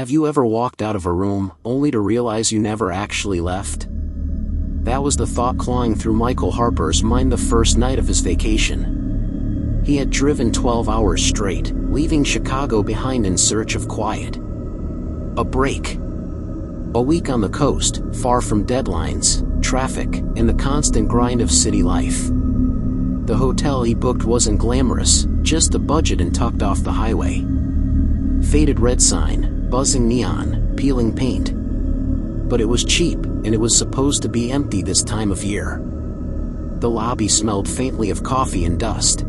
Have you ever walked out of a room, only to realize you never actually left? That was the thought clawing through Michael Harper's mind the first night of his vacation. He had driven 12 hours straight, leaving Chicago behind in search of quiet. A break. A week on the coast, far from deadlines, traffic, and the constant grind of city life. The hotel he booked wasn't glamorous, just a budget and tucked off the highway. Faded red sign, buzzing neon, peeling paint. But it was cheap, and it was supposed to be empty this time of year. The lobby smelled faintly of coffee and dust.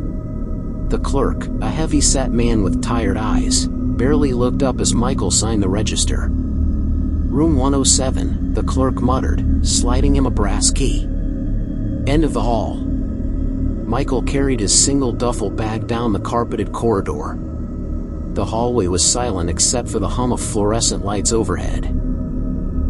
The clerk, a heavy-set man with tired eyes, barely looked up as Michael signed the register. Room 107, the clerk muttered, sliding him a brass key. End of the hall. Michael carried his single duffel bag down the carpeted corridor. The hallway was silent except for the hum of fluorescent lights overhead.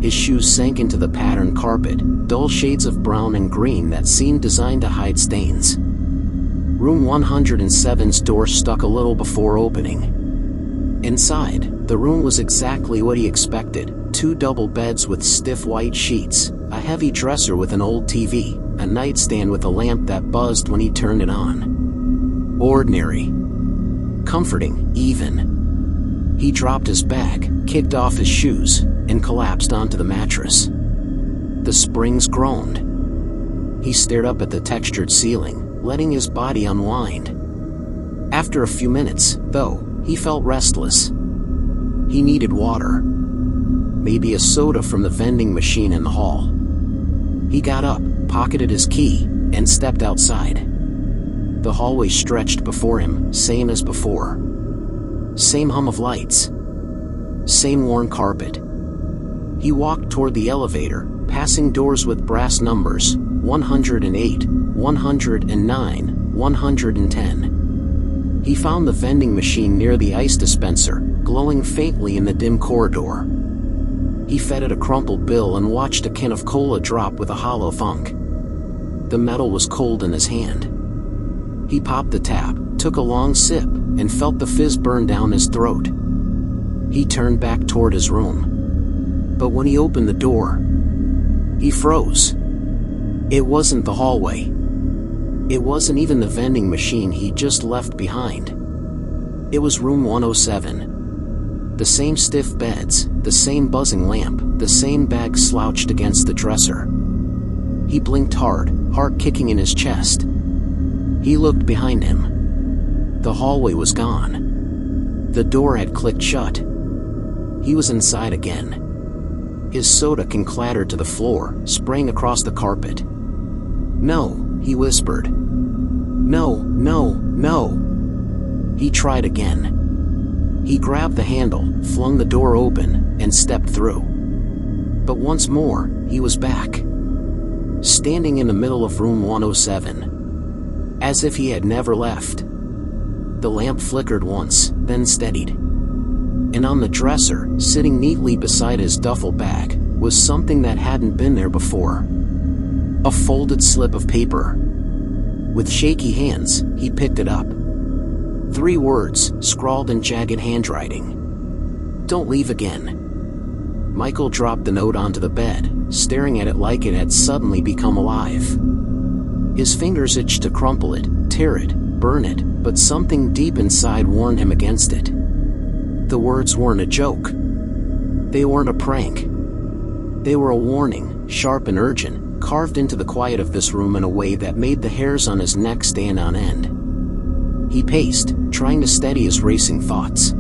His shoes sank into the patterned carpet, dull shades of brown and green that seemed designed to hide stains. Room 107's door stuck a little before opening. Inside, the room was exactly what he expected. 2 double beds with stiff white sheets, a heavy dresser with an old TV, a nightstand with a lamp that buzzed when he turned it on. Ordinary. Comforting, even. He dropped his bag, kicked off his shoes, and collapsed onto the mattress. The springs groaned. He stared up at the textured ceiling, letting his body unwind. After a few minutes, though, he felt restless. He needed water. Maybe a soda from the vending machine in the hall. He got up, pocketed his key, and stepped outside. The hallway stretched before him, same as before. Same hum of lights. Same worn carpet. He walked toward the elevator, passing doors with brass numbers, 108, 109, 110. He found the vending machine near the ice dispenser, glowing faintly in the dim corridor. He fed it a crumpled bill and watched a can of cola drop with a hollow thunk. The metal was cold in his hand. He popped the tap, took a long sip, and felt the fizz burn down his throat. He turned back toward his room. But when he opened the door, he froze. It wasn't the hallway. It wasn't even the vending machine he'd just left behind. It was room 107. The same stiff beds, the same buzzing lamp, the same bag slouched against the dresser. He blinked hard, heart kicking in his chest. He looked behind him. The hallway was gone. The door had clicked shut. He was inside again. His soda can clattered to the floor, spraying across the carpet. "No," he whispered. "No, no, no." He tried again. He grabbed the handle, flung the door open, and stepped through. But once more, he was back. Standing in the middle of room 107. As if he had never left. The lamp flickered once, then steadied. And on the dresser, sitting neatly beside his duffel bag, was something that hadn't been there before. A folded slip of paper. With shaky hands, he picked it up. 3 words, scrawled in jagged handwriting. "Don't leave again." Michael dropped the note onto the bed, staring at it like it had suddenly become alive. His fingers itched to crumple it, tear it, burn it, but something deep inside warned him against it. The words weren't a joke. They weren't a prank. They were a warning, sharp and urgent, carved into the quiet of this room in a way that made the hairs on his neck stand on end. He paced, trying to steady his racing thoughts.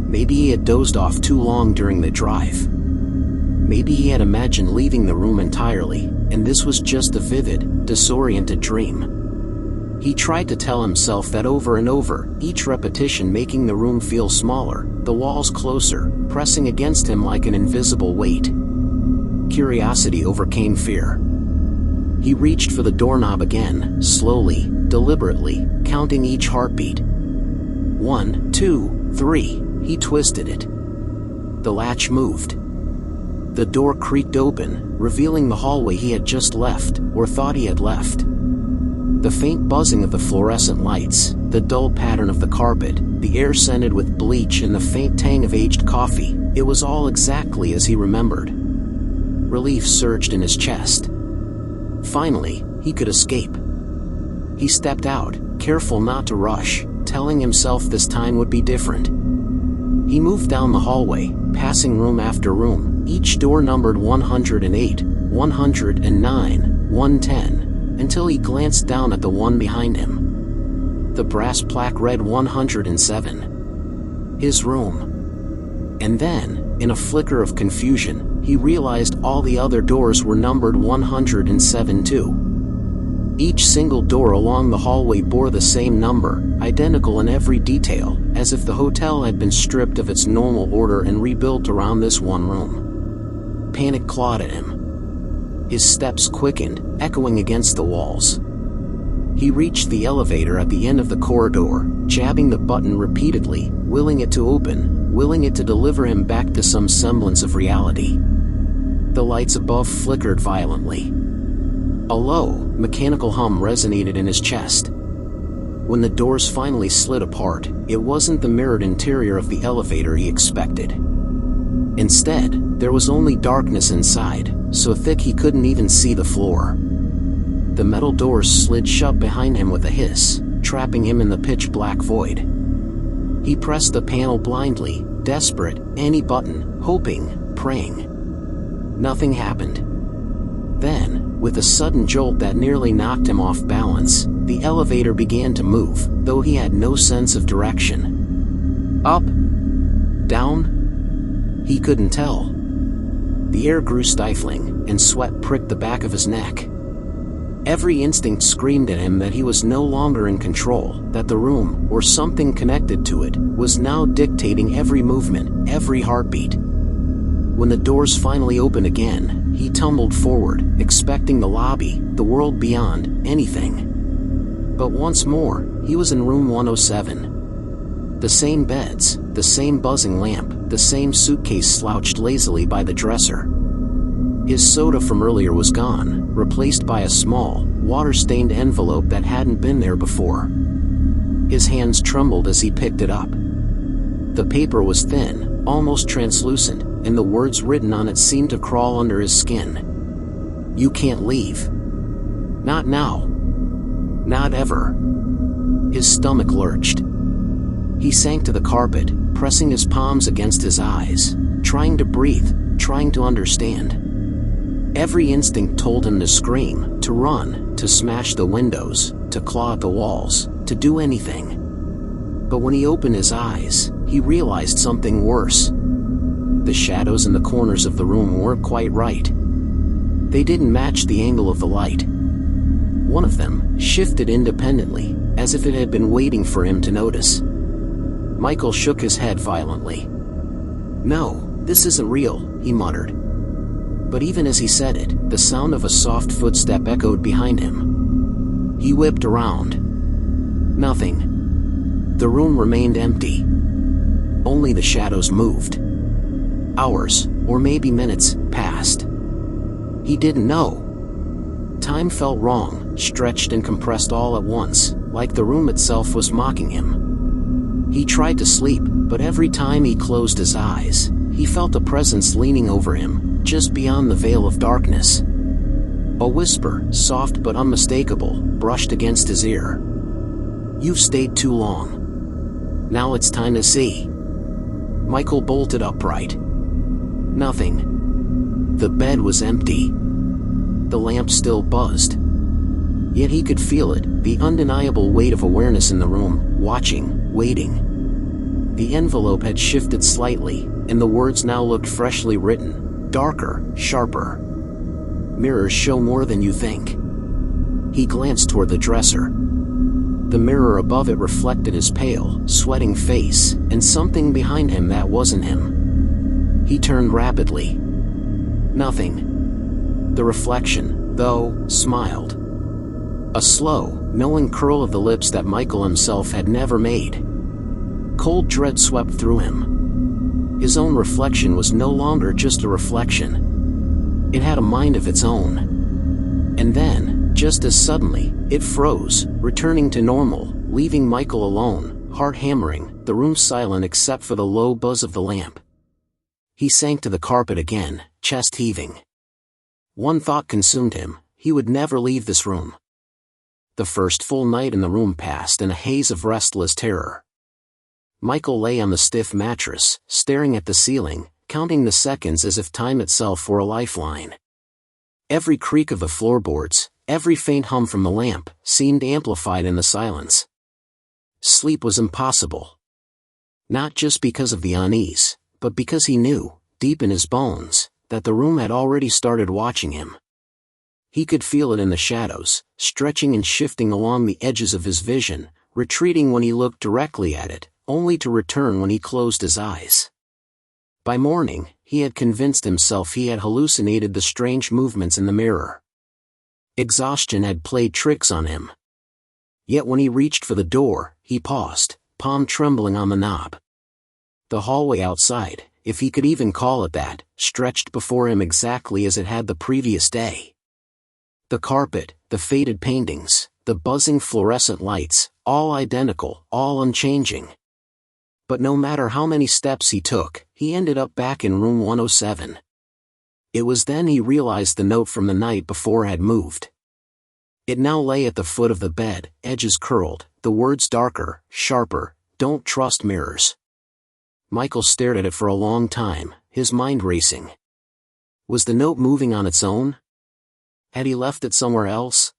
Maybe he had dozed off too long during the drive. Maybe he had imagined leaving the room entirely, and this was just a vivid, disoriented dream. He tried to tell himself that over and over, each repetition making the room feel smaller, the walls closer, pressing against him like an invisible weight. Curiosity overcame fear. He reached for the doorknob again, slowly, deliberately, counting each heartbeat. 1, 2, 3, he twisted it. The latch moved. The door creaked open, revealing the hallway he had just left, or thought he had left. The faint buzzing of the fluorescent lights, the dull pattern of the carpet, the air scented with bleach and the faint tang of aged coffee, it was all exactly as he remembered. Relief surged in his chest. Finally, he could escape. He stepped out, careful not to rush, telling himself this time would be different. He moved down the hallway, passing room after room, each door numbered 108, 109, 110, until he glanced down at the one behind him. The brass plaque read 107. His room. And then, in a flicker of confusion, he realized all the other doors were numbered 107 too. Each single door along the hallway bore the same number, identical in every detail, as if the hotel had been stripped of its normal order and rebuilt around this one room. Panic clawed at him. His steps quickened, echoing against the walls. He reached the elevator at the end of the corridor, jabbing the button repeatedly, willing it to open, willing it to deliver him back to some semblance of reality. The lights above flickered violently. A low, mechanical hum resonated in his chest. When the doors finally slid apart, it wasn't the mirrored interior of the elevator he expected. Instead, there was only darkness inside, so thick he couldn't even see the floor. The metal doors slid shut behind him with a hiss, trapping him in the pitch-black void. He pressed the panel blindly, desperate, any button, hoping, praying. Nothing happened. Then, with a sudden jolt that nearly knocked him off balance, the elevator began to move, though he had no sense of direction. Up? Down? He couldn't tell. The air grew stifling, and sweat pricked the back of his neck. Every instinct screamed at him that he was no longer in control, that the room, or something connected to it, was now dictating every movement, every heartbeat. When the doors finally opened again, he tumbled forward, expecting the lobby, the world beyond, anything. But once more, he was in room 107. The same beds, the same buzzing lamp, the same suitcase slouched lazily by the dresser. His soda from earlier was gone, replaced by a small, water-stained envelope that hadn't been there before. His hands trembled as he picked it up. The paper was thin, almost translucent, and the words written on it seemed to crawl under his skin. "You can't leave. Not now. Not ever." His stomach lurched. He sank to the carpet, pressing his palms against his eyes, trying to breathe, trying to understand. Every instinct told him to scream, to run, to smash the windows, to claw at the walls, to do anything. But when he opened his eyes, he realized something worse. The shadows in the corners of the room weren't quite right. They didn't match the angle of the light. One of them shifted independently, as if it had been waiting for him to notice. Michael shook his head violently. "No, this isn't real," he muttered. But even as he said it, the sound of a soft footstep echoed behind him. He whipped around. Nothing. The room remained empty. Only the shadows moved. Hours, or maybe minutes, passed. He didn't know. Time felt wrong, stretched and compressed all at once, like the room itself was mocking him. He tried to sleep, but every time he closed his eyes, he felt a presence leaning over him, just beyond the veil of darkness. A whisper, soft but unmistakable, brushed against his ear. "You've stayed too long. Now it's time to see." Michael bolted upright. Nothing. The bed was empty. The lamp still buzzed. Yet he could feel it, the undeniable weight of awareness in the room, watching, waiting. The envelope had shifted slightly, and the words now looked freshly written, darker, sharper. "Mirrors show more than you think." He glanced toward the dresser. The mirror above it reflected his pale, sweating face, and something behind him that wasn't him. He turned rapidly. Nothing. The reflection, though, smiled. A slow, knowing curl of the lips that Michael himself had never made. Cold dread swept through him. His own reflection was no longer just a reflection. It had a mind of its own. And then, Just as suddenly, it froze, returning to normal, leaving Michael alone, heart hammering, the room silent except for the low buzz of the lamp. He sank to the carpet again, chest heaving. One thought consumed him: he would never leave this room. The first full night in the room passed in a haze of restless terror. Michael lay on the stiff mattress, staring at the ceiling, counting the seconds as if time itself were a lifeline. Every creak of the floorboards, every faint hum from the lamp, seemed amplified in the silence. Sleep was impossible. Not just because of the unease, but because he knew, deep in his bones, that the room had already started watching him. He could feel it in the shadows, stretching and shifting along the edges of his vision, retreating when he looked directly at it, only to return when he closed his eyes. By morning, he had convinced himself he had hallucinated the strange movements in the mirror. Exhaustion had played tricks on him. Yet when he reached for the door, he paused, palm trembling on the knob. The hallway outside, if he could even call it that, stretched before him exactly as it had the previous day. The carpet, the faded paintings, the buzzing fluorescent lights, all identical, all unchanging. But no matter how many steps he took, he ended up back in room 107. It was then he realized the note from the night before had moved. It now lay at the foot of the bed, edges curled, the words darker, sharper: "Don't trust mirrors." Michael stared at it for a long time, his mind racing. Was the note moving on its own? Had he left it somewhere else?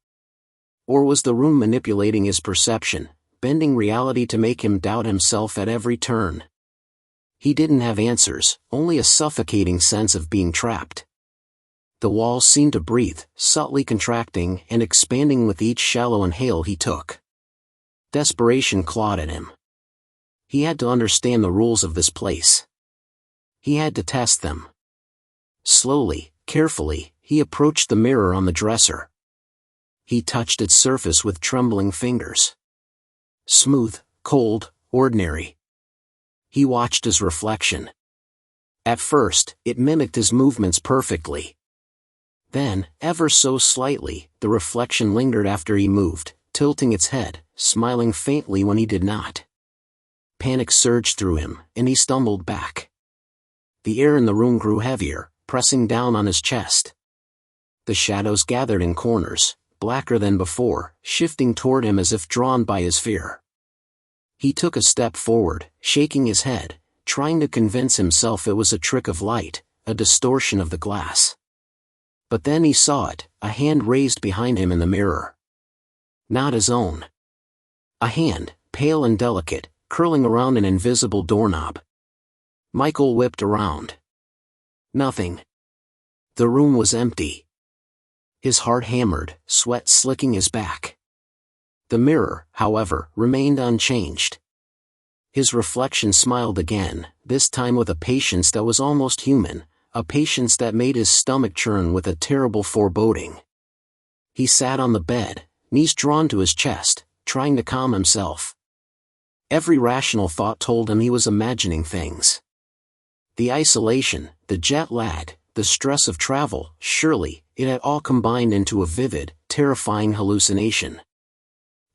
Or was the room manipulating his perception, bending reality to make him doubt himself at every turn? He didn't have answers, only a suffocating sense of being trapped. The walls seemed to breathe, subtly contracting and expanding with each shallow inhale he took. Desperation clawed at him. He had to understand the rules of this place. He had to test them. Slowly, carefully, he approached the mirror on the dresser. He touched its surface with trembling fingers. Smooth, cold, ordinary. He watched his reflection. At first, it mimicked his movements perfectly. Then, ever so slightly, the reflection lingered after he moved, tilting its head, smiling faintly when he did not. Panic surged through him, and he stumbled back. The air in the room grew heavier, pressing down on his chest. The shadows gathered in corners, blacker than before, shifting toward him as if drawn by his fear. He took a step forward, shaking his head, trying to convince himself it was a trick of light, a distortion of the glass. But then he saw it, a hand raised behind him in the mirror. Not his own. A hand, pale and delicate, curling around an invisible doorknob. Michael whipped around. Nothing. The room was empty. His heart hammered, sweat slicking his back. The mirror, however, remained unchanged. His reflection smiled again, this time with a patience that was almost human, a patience that made his stomach churn with a terrible foreboding. He sat on the bed, knees drawn to his chest, trying to calm himself. Every rational thought told him he was imagining things. The isolation, the jet lag, the stress of travel, surely, it had all combined into a vivid, terrifying hallucination.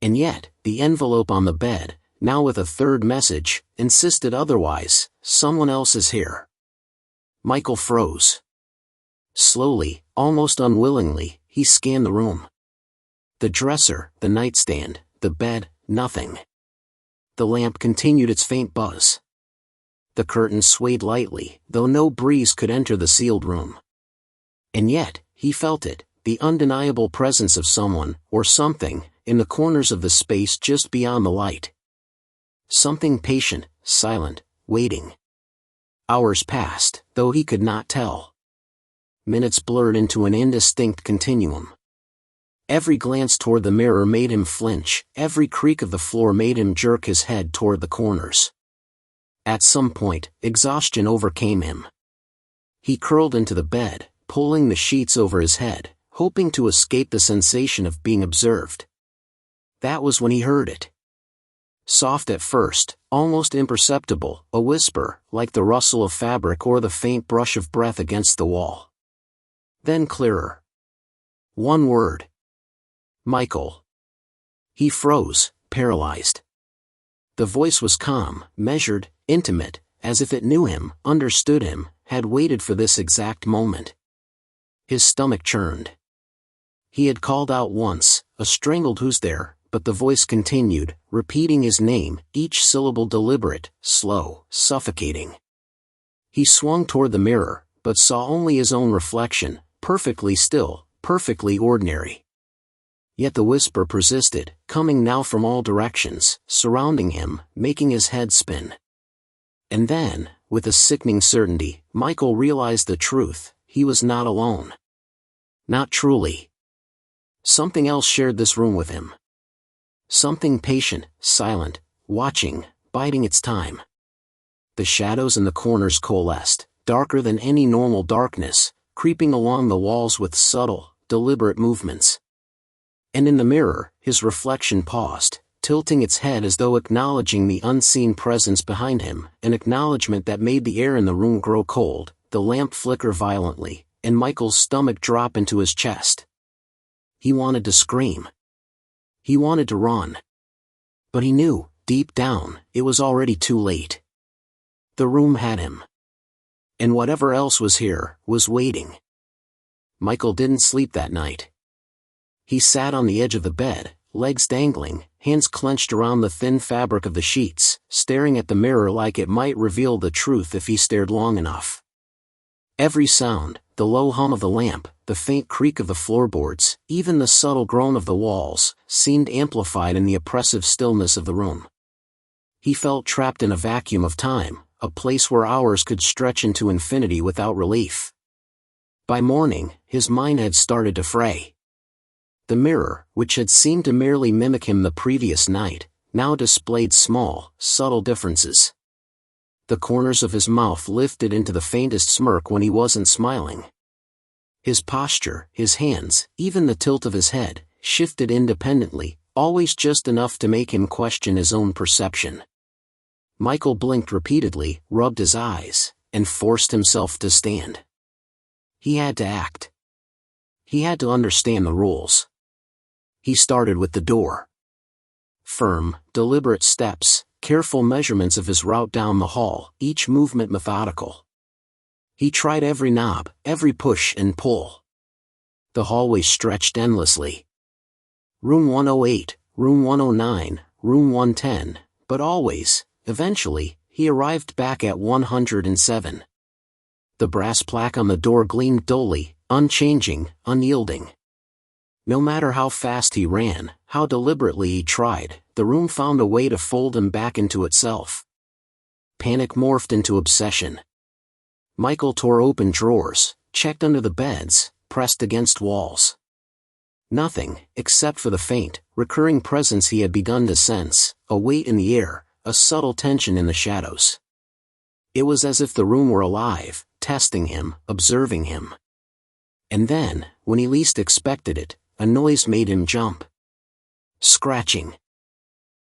And yet, the envelope on the bed, now with a third message, insisted otherwise: someone else is here. Michael froze. Slowly, almost unwillingly, he scanned the room. The dresser, the nightstand, the bed, nothing. The lamp continued its faint buzz. The curtains swayed lightly, though no breeze could enter the sealed room. And yet, he felt it, the undeniable presence of someone, or something, in the corners of the space just beyond the light. Something patient, silent, waiting. Hours passed, though he could not tell. Minutes blurred into an indistinct continuum. Every glance toward the mirror made him flinch, every creak of the floor made him jerk his head toward the corners. At some point, exhaustion overcame him. He curled into the bed, pulling the sheets over his head, hoping to escape the sensation of being observed. That was when he heard it. Soft at first, almost imperceptible, a whisper, like the rustle of fabric or the faint brush of breath against the wall. Then clearer. One word. Michael. He froze, paralyzed. The voice was calm, measured, intimate, as if it knew him, understood him, had waited for this exact moment. His stomach churned. He had called out once, a strangled "who's there," but the voice continued, repeating his name, each syllable deliberate, slow, suffocating. He swung toward the mirror, but saw only his own reflection, perfectly still, perfectly ordinary. Yet the whisper persisted, coming now from all directions, surrounding him, making his head spin. And then, with a sickening certainty, Michael realized the truth: he was not alone. Not truly. Something else shared this room with him. Something patient, silent, watching, biding its time. The shadows in the corners coalesced, darker than any normal darkness, creeping along the walls with subtle, deliberate movements. And in the mirror, his reflection paused, tilting its head as though acknowledging the unseen presence behind him, an acknowledgement that made the air in the room grow cold, the lamp flicker violently, and Michael's stomach drop into his chest. He wanted to scream. He wanted to run. But he knew, deep down, it was already too late. The room had him. And whatever else was here, was waiting. Michael didn't sleep that night. He sat on the edge of the bed, legs dangling, hands clenched around the thin fabric of the sheets, staring at the mirror like it might reveal the truth if he stared long enough. Every sound, the low hum of the lamp, the faint creak of the floorboards, even the subtle groan of the walls, seemed amplified in the oppressive stillness of the room. He felt trapped in a vacuum of time, a place where hours could stretch into infinity without relief. By morning, his mind had started to fray. The mirror, which had seemed to merely mimic him the previous night, now displayed small, subtle differences. The corners of his mouth lifted into the faintest smirk when he wasn't smiling. His posture, his hands, even the tilt of his head, shifted independently, always just enough to make him question his own perception. Michael blinked repeatedly, rubbed his eyes, and forced himself to stand. He had to act. He had to understand the rules. He started with the door. Firm, deliberate steps, careful measurements of his route down the hall, each movement methodical. He tried every knob, every push and pull. The hallway stretched endlessly. Room 108, room 109, room 110, but always, eventually, he arrived back at 107. The brass plaque on the door gleamed dully, unchanging, unyielding. No matter how fast he ran, how deliberately he tried, the room found a way to fold him back into itself. Panic morphed into obsession. Michael tore open drawers, checked under the beds, pressed against walls. Nothing, except for the faint, recurring presence he had begun to sense, a weight in the air, a subtle tension in the shadows. It was as if the room were alive, testing him, observing him. And then, when he least expected it, a noise made him jump. Scratching.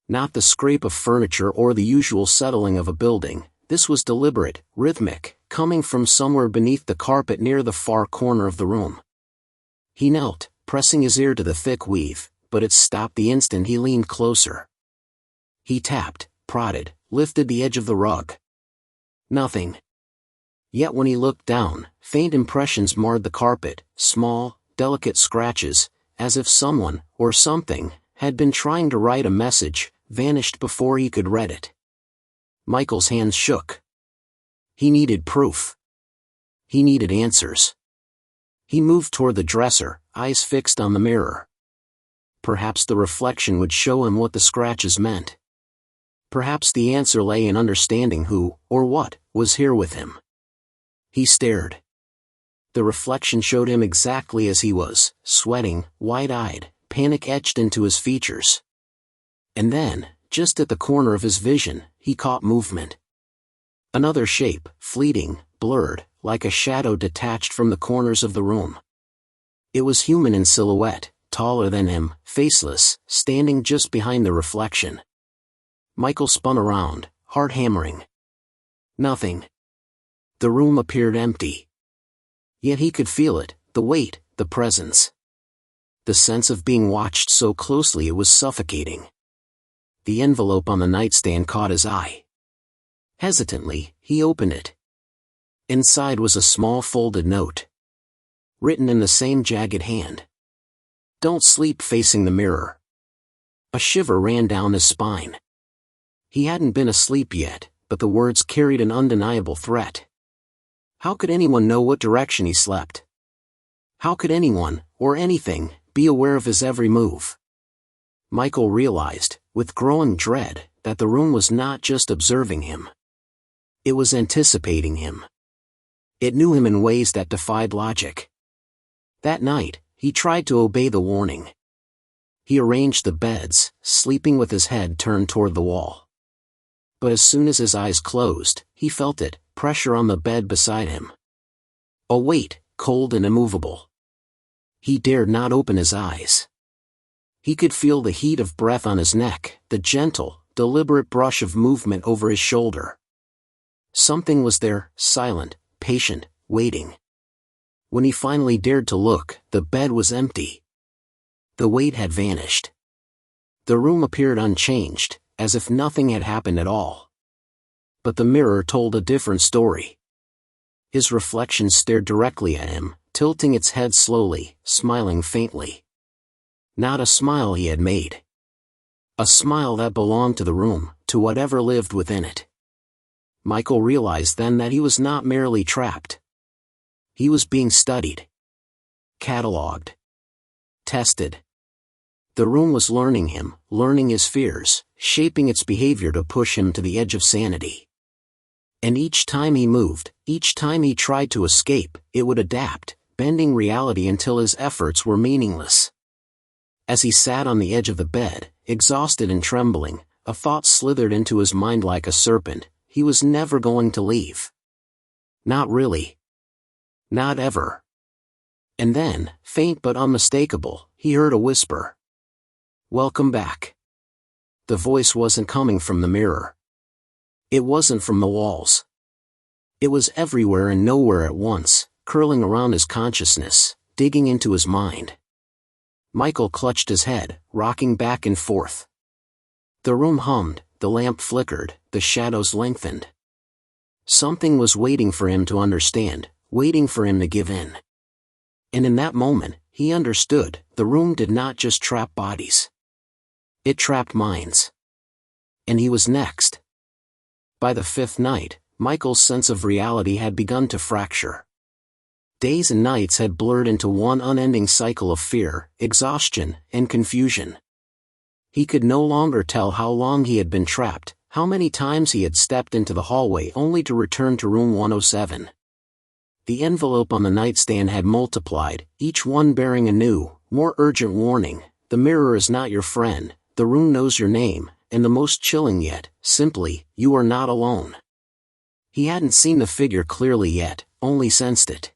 Not the scrape of furniture or the usual settling of a building, this was deliberate, rhythmic, coming from somewhere beneath the carpet near the far corner of the room. He knelt, pressing his ear to the thick weave, but it stopped the instant he leaned closer. He tapped, prodded, lifted the edge of the rug. Nothing. Yet when he looked down, faint impressions marred the carpet, small, delicate scratches, as if someone, or something, had been trying to write a message, vanished before he could read it. Michael's hands shook. He needed proof. He needed answers. He moved toward the dresser, eyes fixed on the mirror. Perhaps the reflection would show him what the scratches meant. Perhaps the answer lay in understanding who, or what, was here with him. He stared. The reflection showed him exactly as he was, sweating, wide-eyed, panic etched into his features. And then, just at the corner of his vision, he caught movement. Another shape, fleeting, blurred, like a shadow detached from the corners of the room. It was human in silhouette, taller than him, faceless, standing just behind the reflection. Michael spun around, heart hammering. Nothing. The room appeared empty. Yet he could feel it, the weight, the presence. the sense of being watched so closely it was suffocating. The envelope on the nightstand caught his eye. Hesitantly, he opened it. Inside was a small folded note. Written in the same jagged hand. "Don't sleep facing the mirror." A shiver ran down his spine. He hadn't been asleep yet, but the words carried an undeniable threat. How could anyone know what direction he slept? How could anyone, or anything, be aware of his every move? Michael realized, with growing dread, that the room was not just observing him. It was anticipating him. It knew him in ways that defied logic. That night, he tried to obey the warning. He arranged the beds, sleeping with his head turned toward the wall. But as soon as his eyes closed, he felt it, pressure on the bed beside him. A weight, cold and immovable. He dared not open his eyes. He could feel the heat of breath on his neck, the gentle, deliberate brush of movement over his shoulder. Something was there, silent, patient, waiting. When he finally dared to look, the bed was empty. The weight had vanished. The room appeared unchanged, as if nothing had happened at all. But the mirror told a different story. His reflection stared directly at him, tilting its head slowly, smiling faintly. Not a smile he had made. A smile that belonged to the room, to whatever lived within it. Michael realized then that he was not merely trapped. He was being studied. Catalogued. Tested. The room was learning him, learning his fears, shaping its behavior to push him to the edge of sanity. And each time he moved, each time he tried to escape, it would adapt, bending reality until his efforts were meaningless. As he sat on the edge of the bed, exhausted and trembling, a thought slithered into his mind like a serpent: he was never going to leave. Not really. Not ever. And then, faint but unmistakable, he heard a whisper. "Welcome back." The voice wasn't coming from the mirror. It wasn't from the walls. It was everywhere and nowhere at once, curling around his consciousness, digging into his mind. Michael clutched his head, rocking back and forth. The room hummed, the lamp flickered, the shadows lengthened. Something was waiting for him to understand, waiting for him to give in. And in that moment, he understood, the room did not just trap bodies. It trapped minds. And he was next. By the fifth night, Michael's sense of reality had begun to fracture. Days and nights had blurred into one unending cycle of fear, exhaustion, and confusion. He could no longer tell how long he had been trapped, how many times he had stepped into the hallway only to return to room 107. The envelope on the nightstand had multiplied, each one bearing a new, more urgent warning: the mirror is not your friend, the room knows your name, and the most chilling yet, simply, you are not alone. He hadn't seen the figure clearly yet, only sensed it.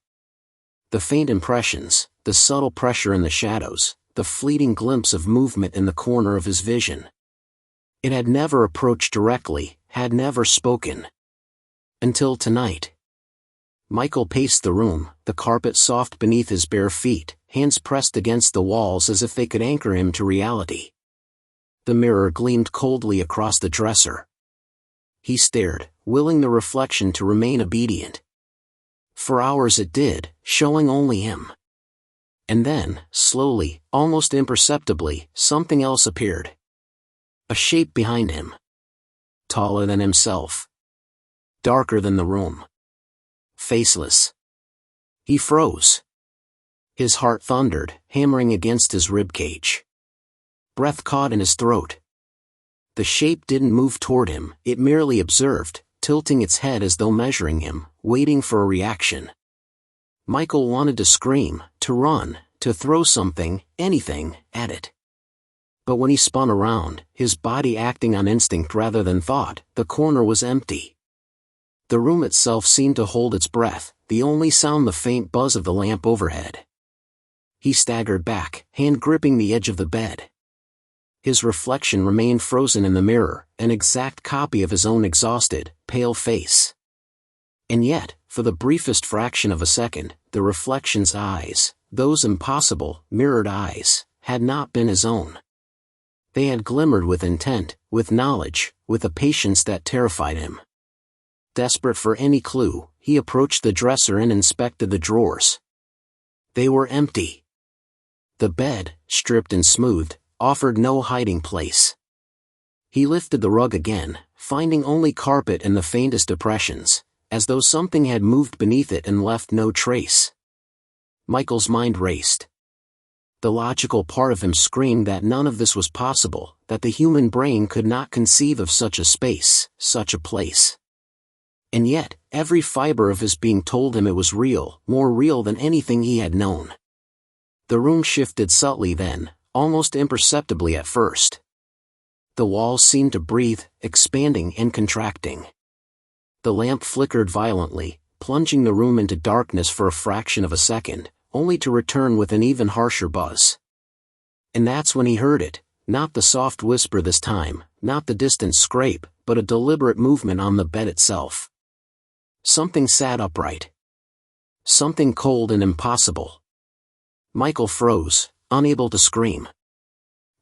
The faint impressions, the subtle pressure in the shadows, the fleeting glimpse of movement in the corner of his vision. It had never approached directly, had never spoken. Until tonight. Michael paced the room, the carpet soft beneath his bare feet, hands pressed against the walls as if they could anchor him to reality. The mirror gleamed coldly across the dresser. He stared, willing the reflection to remain obedient. For hours it did, showing only him. And then, slowly, almost imperceptibly, something else appeared. A shape behind him. Taller than himself. Darker than the room. Faceless. He froze. His heart thundered, hammering against his ribcage. Breath caught in his throat. The shape didn't move toward him, it merely observed, tilting its head as though measuring him, waiting for a reaction. Michael wanted to scream, to run, to throw something, anything, at it. But when he spun around, his body acting on instinct rather than thought, the corner was empty. The room itself seemed to hold its breath, the only sound the faint buzz of the lamp overhead. He staggered back, hand gripping the edge of the bed. His reflection remained frozen in the mirror, an exact copy of his own exhausted, pale face. And yet, for the briefest fraction of a second, the reflection's eyes, those impossible, mirrored eyes, had not been his own. They had glimmered with intent, with knowledge, with a patience that terrified him. Desperate for any clue, he approached the dresser and inspected the drawers. They were empty. The bed, stripped and smoothed, offered no hiding place. He lifted the rug again, finding only carpet and the faintest depressions, as though something had moved beneath it and left no trace. Michael's mind raced. The logical part of him screamed that none of this was possible, that the human brain could not conceive of such a space, such a place. And yet, every fiber of his being told him it was real, more real than anything he had known. The room shifted subtly then, almost imperceptibly at first. The walls seemed to breathe, expanding and contracting. The lamp flickered violently, plunging the room into darkness for a fraction of a second, only to return with an even harsher buzz. And that's when he heard it, not the soft whisper this time, not the distant scrape, but a deliberate movement on the bed itself. Something sat upright. Something cold and impossible. Michael froze, unable to scream.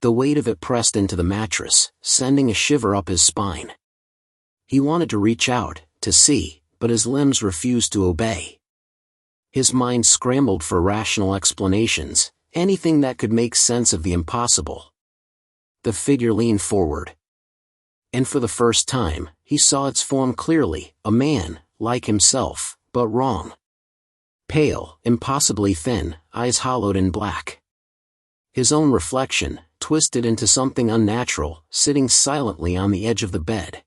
The weight of it pressed into the mattress, sending a shiver up his spine. He wanted to reach out, to see, but his limbs refused to obey. His mind scrambled for rational explanations, anything that could make sense of the impossible. The figure leaned forward. And for the first time, he saw its form clearly, a man, like himself, but wrong. Pale, impossibly thin, eyes hollowed and black. His own reflection, twisted into something unnatural, sitting silently on the edge of the bed.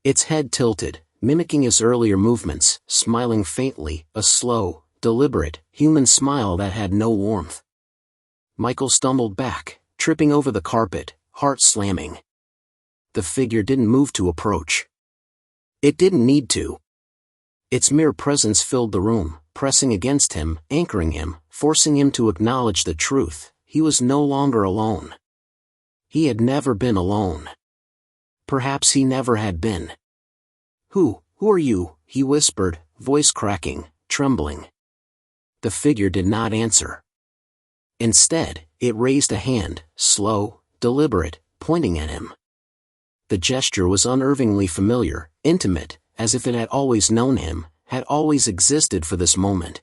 Its head tilted, mimicking his earlier movements, smiling faintly, a slow, deliberate, human smile that had no warmth. Michael stumbled back, tripping over the carpet, heart slamming. The figure didn't move to approach. It didn't need to. Its mere presence filled the room, pressing against him, anchoring him, forcing him to acknowledge the truth. He was no longer alone. He had never been alone. Perhaps he never had been. Who are you?" he whispered, voice cracking, trembling. The figure did not answer. Instead, it raised a hand, slow, deliberate, pointing at him. The gesture was unnervingly familiar, intimate, as if it had always known him, had always existed for this moment.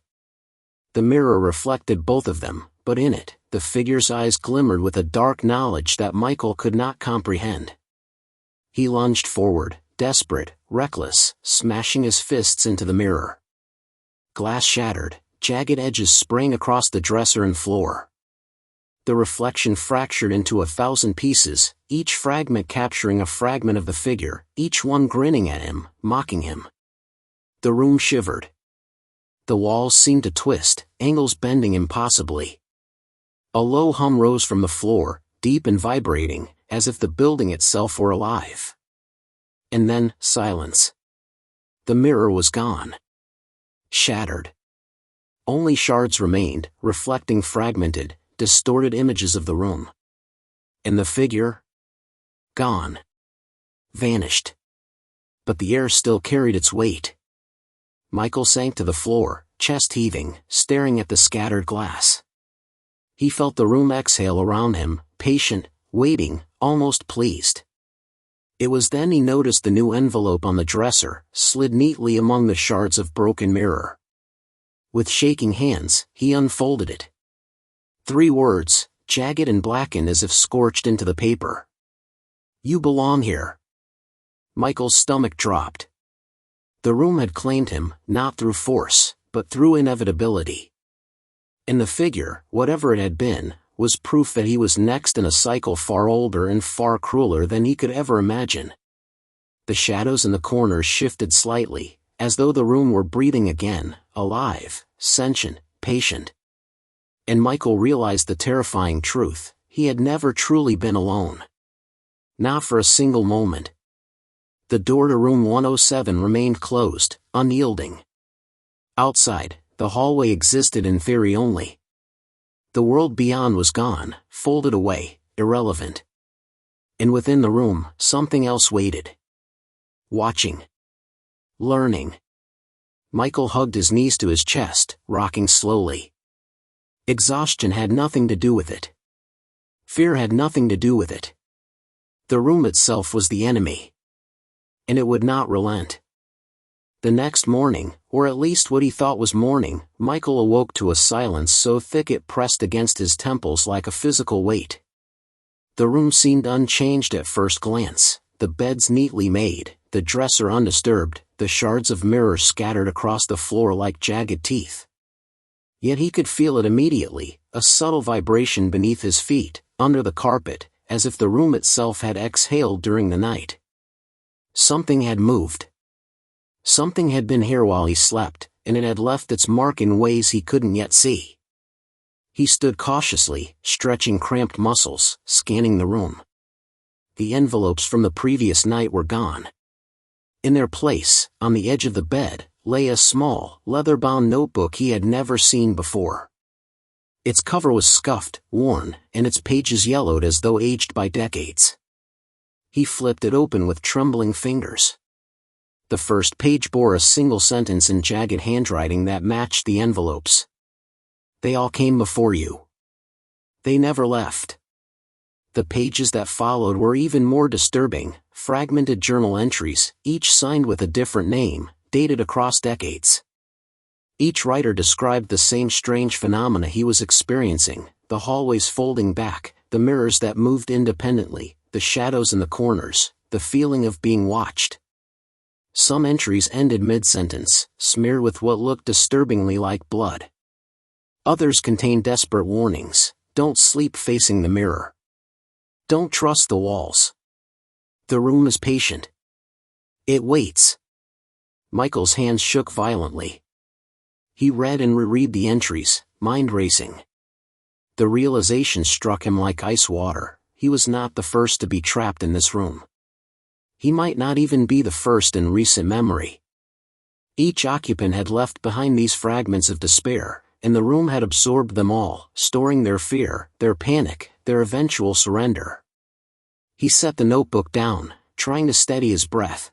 The mirror reflected both of them, but in it, the figure's eyes glimmered with a dark knowledge that Michael could not comprehend. He lunged forward, desperate, reckless, smashing his fists into the mirror. Glass shattered, jagged edges sprang across the dresser and floor. The reflection fractured into 1,000 pieces, each fragment capturing a fragment of the figure, each one grinning at him, mocking him. The room shivered. The walls seemed to twist, angles bending impossibly. A low hum rose from the floor, deep and vibrating, as if the building itself were alive. And then, silence. The mirror was gone. Shattered. Only shards remained, reflecting fragmented, distorted images of the room. And the figure? Gone. Vanished. But the air still carried its weight. Michael sank to the floor, chest heaving, staring at the scattered glass. He felt the room exhale around him, patient, waiting, almost pleased. It was then he noticed the new envelope on the dresser, slid neatly among the shards of broken mirror. With shaking hands, he unfolded it. 3 words, jagged and blackened as if scorched into the paper. "You belong here." Michael's stomach dropped. The room had claimed him, not through force, but through inevitability. And the figure, whatever it had been, was proof that he was next in a cycle far older and far crueler than he could ever imagine. The shadows in the corners shifted slightly, as though the room were breathing again, alive, sentient, patient. And Michael realized the terrifying truth: he had never truly been alone. Not for a single moment. The door to room 107 remained closed, unyielding. Outside, the hallway existed in theory only. The world beyond was gone, folded away, irrelevant. And within the room, something else waited. Watching. Learning. Michael hugged his knees to his chest, rocking slowly. Exhaustion had nothing to do with it. Fear had nothing to do with it. The room itself was the enemy. And it would not relent. The next morning, or at least what he thought was morning, Michael awoke to a silence so thick it pressed against his temples like a physical weight. The room seemed unchanged at first glance, the beds neatly made, the dresser undisturbed, the shards of mirror scattered across the floor like jagged teeth. Yet he could feel it immediately, a subtle vibration beneath his feet, under the carpet, as if the room itself had exhaled during the night. Something had moved. Something had been here while he slept, and it had left its mark in ways he couldn't yet see. He stood cautiously, stretching cramped muscles, scanning the room. The envelopes from the previous night were gone. In their place, on the edge of the bed, lay a small, leather-bound notebook he had never seen before. Its cover was scuffed, worn, and its pages yellowed as though aged by decades. He flipped it open with trembling fingers. The first page bore a single sentence in jagged handwriting that matched the envelopes. "They all came before you. They never left." The pages that followed were even more disturbing, fragmented journal entries, each signed with a different name, dated across decades. Each writer described the same strange phenomena he was experiencing, the hallways folding back, the mirrors that moved independently, the shadows in the corners, the feeling of being watched. Some entries ended mid-sentence, smeared with what looked disturbingly like blood. Others contained desperate warnings: don't sleep facing the mirror. Don't trust the walls. The room is patient. It waits. Michael's hands shook violently. He read and reread the entries, mind racing. The realization struck him like ice water: he was not the first to be trapped in this room. He might not even be the first in recent memory. Each occupant had left behind these fragments of despair, and the room had absorbed them all, storing their fear, their panic, their eventual surrender. He set the notebook down, trying to steady his breath.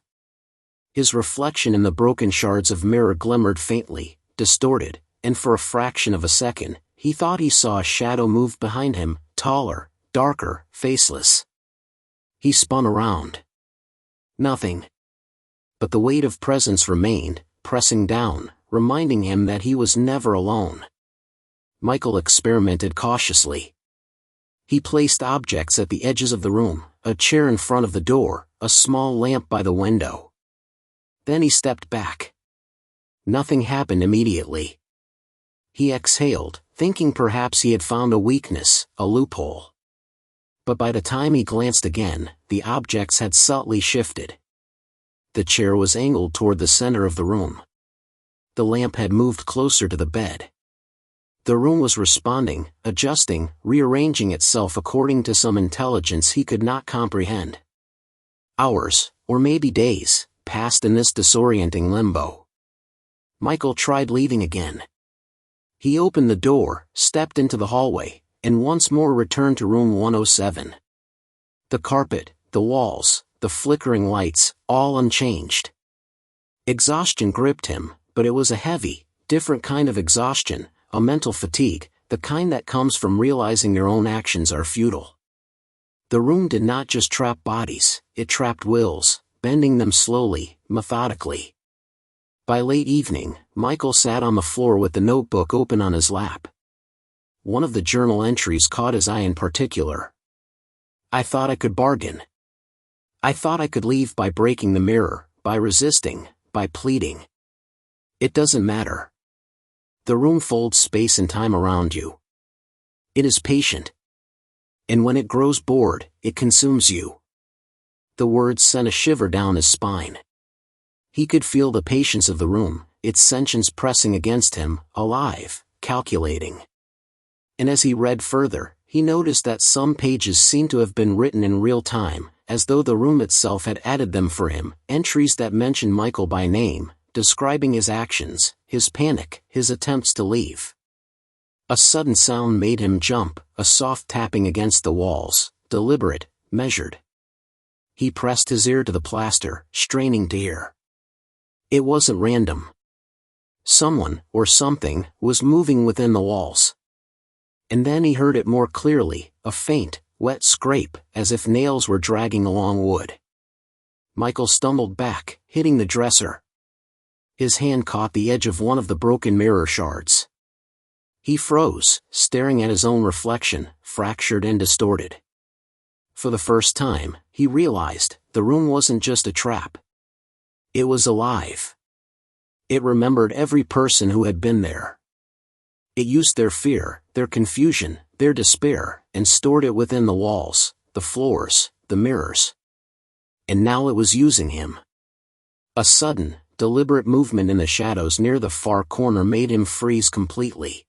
His reflection in the broken shards of mirror glimmered faintly, distorted, and for a fraction of a second, he thought he saw a shadow move behind him, taller, darker, faceless. He spun around. Nothing. But the weight of presence remained, pressing down, reminding him that he was never alone. Michael experimented cautiously. He placed objects at the edges of the room, a chair in front of the door, a small lamp by the window. Then he stepped back. Nothing happened immediately. He exhaled, thinking perhaps he had found a weakness, a loophole. But by the time he glanced again, the objects had subtly shifted. The chair was angled toward the center of the room. The lamp had moved closer to the bed. The room was responding, adjusting, rearranging itself according to some intelligence he could not comprehend. Hours, or maybe days, passed in this disorienting limbo. Michael tried leaving again. He opened the door, stepped into the hallway, and once more returned to room 107. The carpet, the walls, the flickering lights, all unchanged. Exhaustion gripped him, but it was a heavy, different kind of exhaustion, a mental fatigue, the kind that comes from realizing your own actions are futile. The room did not just trap bodies, it trapped wills, bending them slowly, methodically. By late evening, Michael sat on the floor with the notebook open on his lap. One of the journal entries caught his eye in particular. "I thought I could bargain. I thought I could leave by breaking the mirror, by resisting, by pleading. It doesn't matter. The room folds space and time around you. It is patient. And when it grows bored, it consumes you." The words sent a shiver down his spine. He could feel the patience of the room, its sentience pressing against him, alive, calculating. And as he read further, he noticed that some pages seemed to have been written in real time, as though the room itself had added them for him, entries that mentioned Michael by name, describing his actions, his panic, his attempts to leave. A sudden sound made him jump, a soft tapping against the walls, deliberate, measured. He pressed his ear to the plaster, straining to hear. It wasn't random. Someone, or something, was moving within the walls. And then he heard it more clearly, a faint, wet scrape, as if nails were dragging along wood. Michael stumbled back, hitting the dresser. His hand caught the edge of one of the broken mirror shards. He froze, staring at his own reflection, fractured and distorted. For the first time, he realized the room wasn't just a trap. It was alive. It remembered every person who had been there. It used their fear, their confusion, their despair, and stored it within the walls, the floors, the mirrors. And now it was using him. A sudden, deliberate movement in the shadows near the far corner made him freeze completely.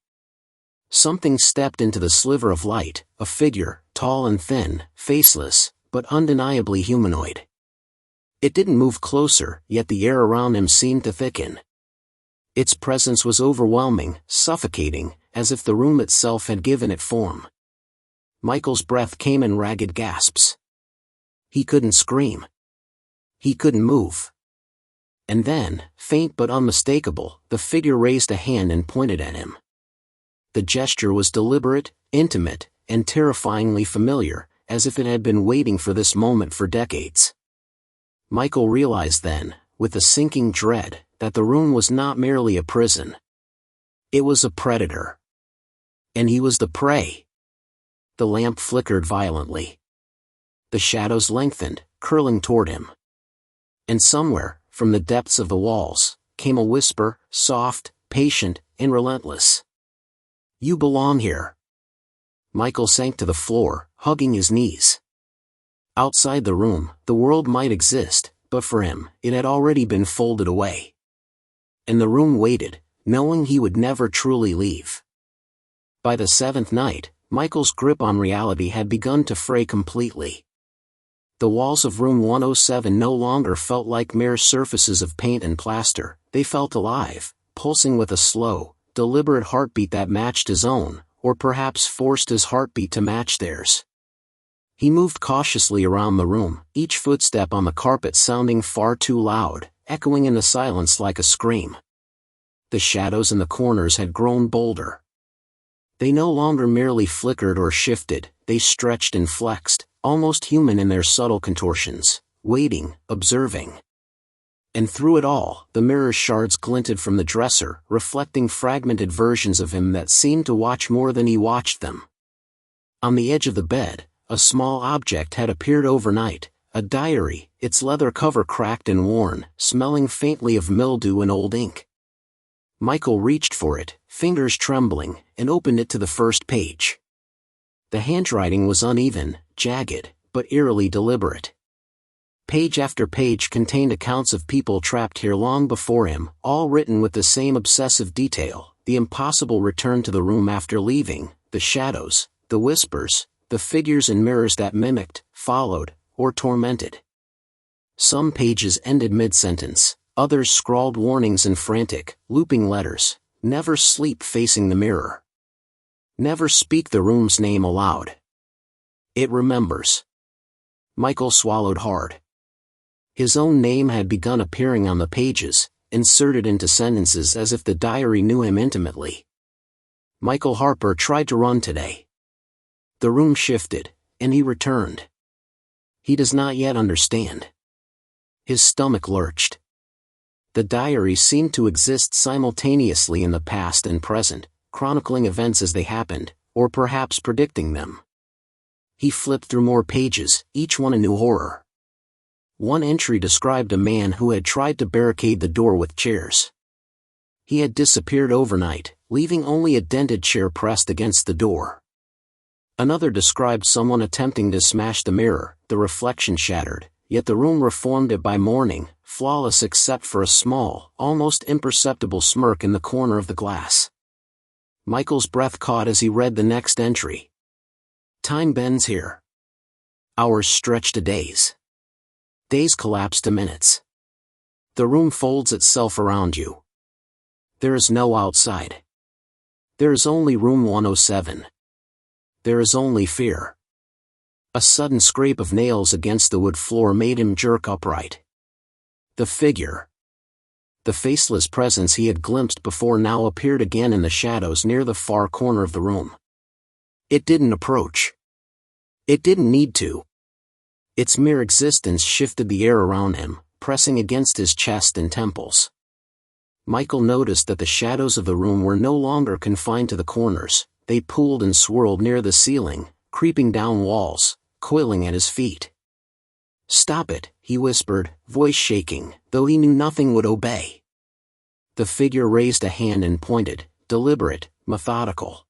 Something stepped into the sliver of light, a figure, tall and thin, faceless, but undeniably humanoid. It didn't move closer, yet the air around him seemed to thicken. Its presence was overwhelming, suffocating, as if the room itself had given it form. Michael's breath came in ragged gasps. He couldn't scream. He couldn't move. And then, faint but unmistakable, the figure raised a hand and pointed at him. The gesture was deliberate, intimate, and terrifyingly familiar, as if it had been waiting for this moment for decades. Michael realized then, with a sinking dread, that the room was not merely a prison. It was a predator. And he was the prey. The lamp flickered violently. The shadows lengthened, curling toward him. And somewhere, from the depths of the walls, came a whisper, soft, patient, and relentless. "You belong here." Michael sank to the floor, hugging his knees. Outside the room, the world might exist, but for him, it had already been folded away. And the room waited, knowing he would never truly leave. By the seventh night, Michael's grip on reality had begun to fray completely. The walls of room 107 no longer felt like mere surfaces of paint and plaster, they felt alive, pulsing with a slow, deliberate heartbeat that matched his own, or perhaps forced his heartbeat to match theirs. He moved cautiously around the room, each footstep on the carpet sounding far too loud, echoing in the silence like a scream. The shadows in the corners had grown bolder. They no longer merely flickered or shifted, they stretched and flexed, almost human in their subtle contortions, waiting, observing. And through it all, the mirror shards glinted from the dresser, reflecting fragmented versions of him that seemed to watch more than he watched them. On the edge of the bed, a small object had appeared overnight, a diary, its leather cover cracked and worn, smelling faintly of mildew and old ink. Michael reached for it, fingers trembling, and opened it to the first page. The handwriting was uneven, jagged, but eerily deliberate. Page after page contained accounts of people trapped here long before him, all written with the same obsessive detail: the impossible return to the room after leaving, the shadows, the whispers, the figures in mirrors that mimicked, followed, or tormented. Some pages ended mid-sentence, others scrawled warnings in frantic, looping letters: never sleep facing the mirror. Never speak the room's name aloud. It remembers. Michael swallowed hard. His own name had begun appearing on the pages, inserted into sentences as if the diary knew him intimately. Michael Harper tried to run today. The room shifted, and he returned. He does not yet understand. His stomach lurched. The diary seemed to exist simultaneously in the past and present, chronicling events as they happened, or perhaps predicting them. He flipped through more pages, each one a new horror. One entry described a man who had tried to barricade the door with chairs. He had disappeared overnight, leaving only a dented chair pressed against the door. Another described someone attempting to smash the mirror, the reflection shattered, yet the room reformed it by morning, flawless except for a small, almost imperceptible smirk in the corner of the glass. Michael's breath caught as he read the next entry. Time bends here. Hours stretch to days. Days collapse to minutes. The room folds itself around you. There is no outside. There is only room 107. There is only fear. A sudden scrape of nails against the wood floor made him jerk upright. The figure. The faceless presence he had glimpsed before now appeared again in the shadows near the far corner of the room. It didn't approach. It didn't need to. Its mere existence shifted the air around him, pressing against his chest and temples. Michael noticed that the shadows of the room were no longer confined to the corners. They pooled and swirled near the ceiling, creeping down walls, coiling at his feet. "Stop it," he whispered, voice shaking, though he knew nothing would obey. The figure raised a hand and pointed, deliberate, methodical.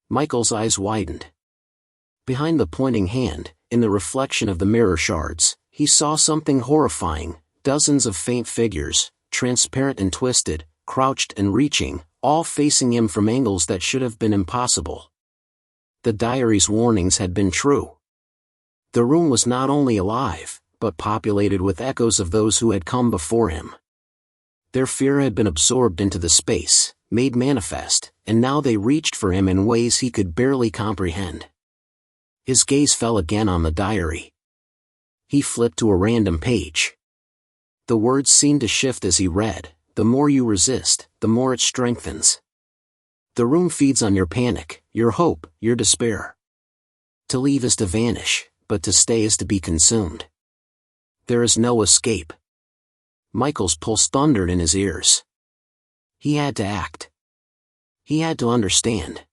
Michael's eyes widened. Behind the pointing hand, in the reflection of the mirror shards, he saw something horrifying: dozens of faint figures, transparent and twisted, crouched and reaching, all facing him from angles that should have been impossible. The diary's warnings had been true. The room was not only alive, but populated with echoes of those who had come before him. Their fear had been absorbed into the space, made manifest, and now they reached for him in ways he could barely comprehend. His gaze fell again on the diary. He flipped to a random page. The words seemed to shift as he read: "The more you resist, the more it strengthens. The room feeds on your panic, your hope, your despair. To leave is to vanish, but to stay is to be consumed. There is no escape." Michael's pulse thundered in his ears. He had to act. He had to understand.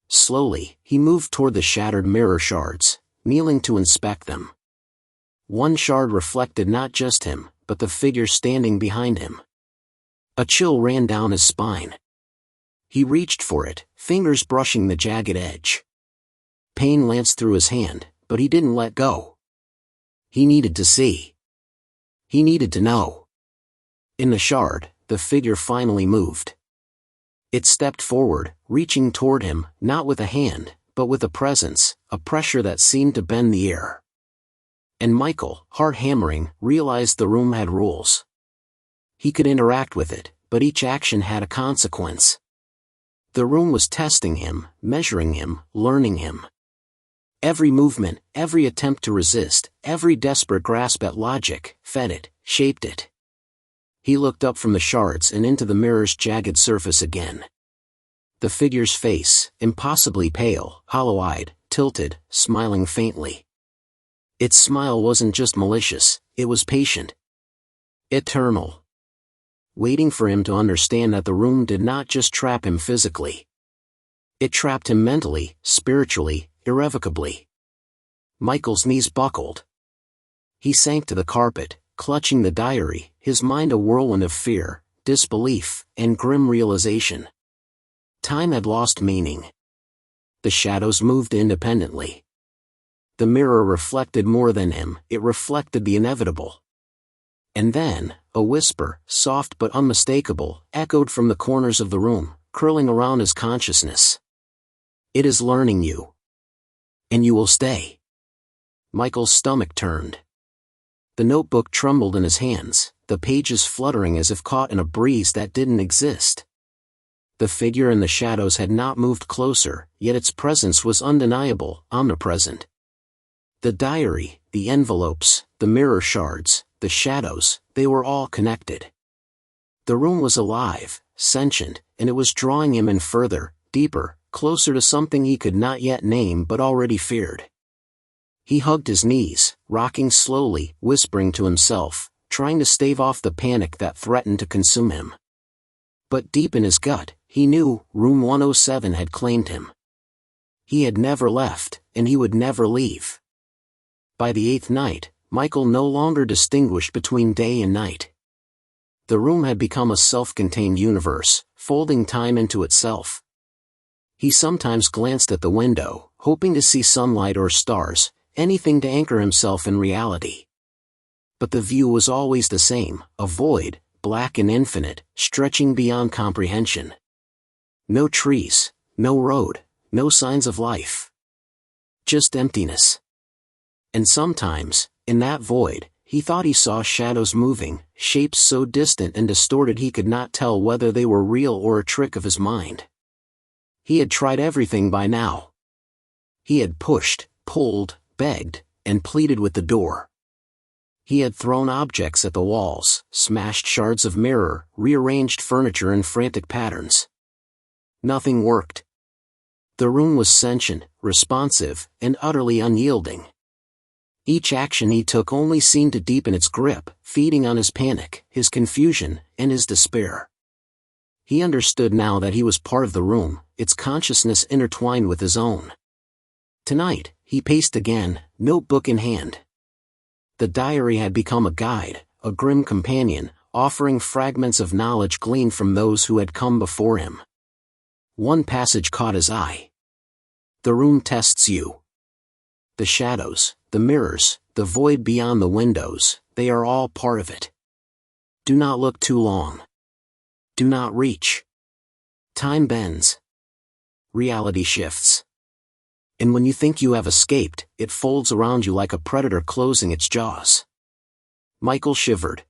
Slowly, he moved toward the shattered mirror shards, kneeling to inspect them. One shard reflected not just him, but the figure standing behind him. A chill ran down his spine. He reached for it, fingers brushing the jagged edge. Pain lanced through his hand, but he didn't let go. He needed to see. He needed to know. In the shard, the figure finally moved. It stepped forward, reaching toward him, not with a hand, but with a presence, a pressure that seemed to bend the air. And Michael, heart hammering, realized the room had rules. He could interact with it, but each action had a consequence. The room was testing him, measuring him, learning him. Every movement, every attempt to resist, every desperate grasp at logic, fed it, shaped it. He looked up from the shards and into the mirror's jagged surface again. The figure's face, impossibly pale, hollow-eyed, tilted, smiling faintly. Its smile wasn't just malicious, it was patient. Eternal. Waiting for him to understand that the room did not just trap him physically. It trapped him mentally, spiritually, irrevocably. Michael's knees buckled. He sank to the carpet, clutching the diary, his mind a whirlwind of fear, disbelief, and grim realization. Time had lost meaning. The shadows moved independently. The mirror reflected more than him, it reflected the inevitable. And then, a whisper, soft but unmistakable, echoed from the corners of the room, curling around his consciousness. "It is learning you. And you will stay." Michael's stomach turned. The notebook trembled in his hands, the pages fluttering as if caught in a breeze that didn't exist. The figure in the shadows had not moved closer, yet its presence was undeniable, omnipresent. The diary, the envelopes, the mirror shards, the shadows, they were all connected. The room was alive, sentient, and it was drawing him in further, deeper, closer to something he could not yet name but already feared. He hugged his knees, rocking slowly, whispering to himself, trying to stave off the panic that threatened to consume him. But deep in his gut, he knew, room 107 had claimed him. He had never left, and he would never leave. By the 8th night, Michael no longer distinguished between day and night. The room had become a self-contained universe, folding time into itself. He sometimes glanced at the window, hoping to see sunlight or stars, anything to anchor himself in reality. But the view was always the same, a void, black and infinite, stretching beyond comprehension. No trees, no road, no signs of life. Just emptiness. And sometimes, in that void, he thought he saw shadows moving, shapes so distant and distorted he could not tell whether they were real or a trick of his mind. He had tried everything by now. He had pushed, pulled, begged, and pleaded with the door. He had thrown objects at the walls, smashed shards of mirror, rearranged furniture in frantic patterns. Nothing worked. The room was sentient, responsive, and utterly unyielding. Each action he took only seemed to deepen its grip, feeding on his panic, his confusion, and his despair. He understood now that he was part of the room, its consciousness intertwined with his own. Tonight, he paced again, notebook in hand. The diary had become a guide, a grim companion, offering fragments of knowledge gleaned from those who had come before him. One passage caught his eye. The room tests you. The shadows, the mirrors, the void beyond the windows, they are all part of it. Do not look too long. Do not reach. Time bends. Reality shifts. And when you think you have escaped, it folds around you like a predator closing its jaws. Michael shivered.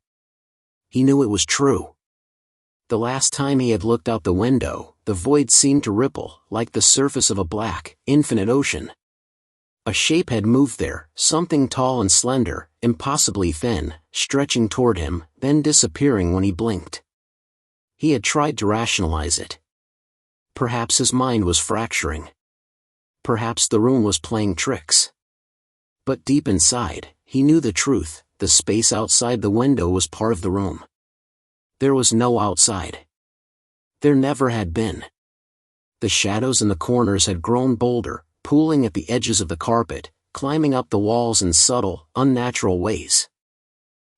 He knew it was true. The last time he had looked out the window, the void seemed to ripple, like the surface of a black, infinite ocean. A shape had moved there, something tall and slender, impossibly thin, stretching toward him, then disappearing when he blinked. He had tried to rationalize it. Perhaps his mind was fracturing. Perhaps the room was playing tricks. But deep inside, he knew the truth, the space outside the window was part of the room. There was no outside. There never had been. The shadows in the corners had grown bolder, pooling at the edges of the carpet, climbing up the walls in subtle, unnatural ways.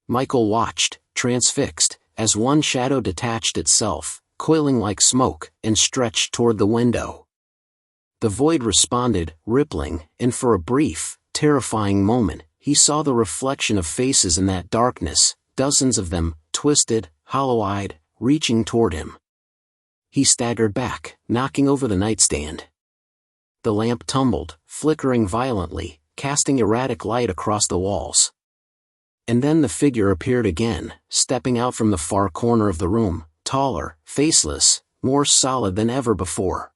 Michael watched, transfixed, as one shadow detached itself, coiling like smoke, and stretched toward the window. The void responded, rippling, and for a brief, terrifying moment, he saw the reflection of faces in that darkness, dozens of them, twisted, hollow-eyed, reaching toward him. He staggered back, knocking over the nightstand. The lamp tumbled, flickering violently, casting erratic light across the walls. And then the figure appeared again, stepping out from the far corner of the room, taller, faceless, more solid than ever before.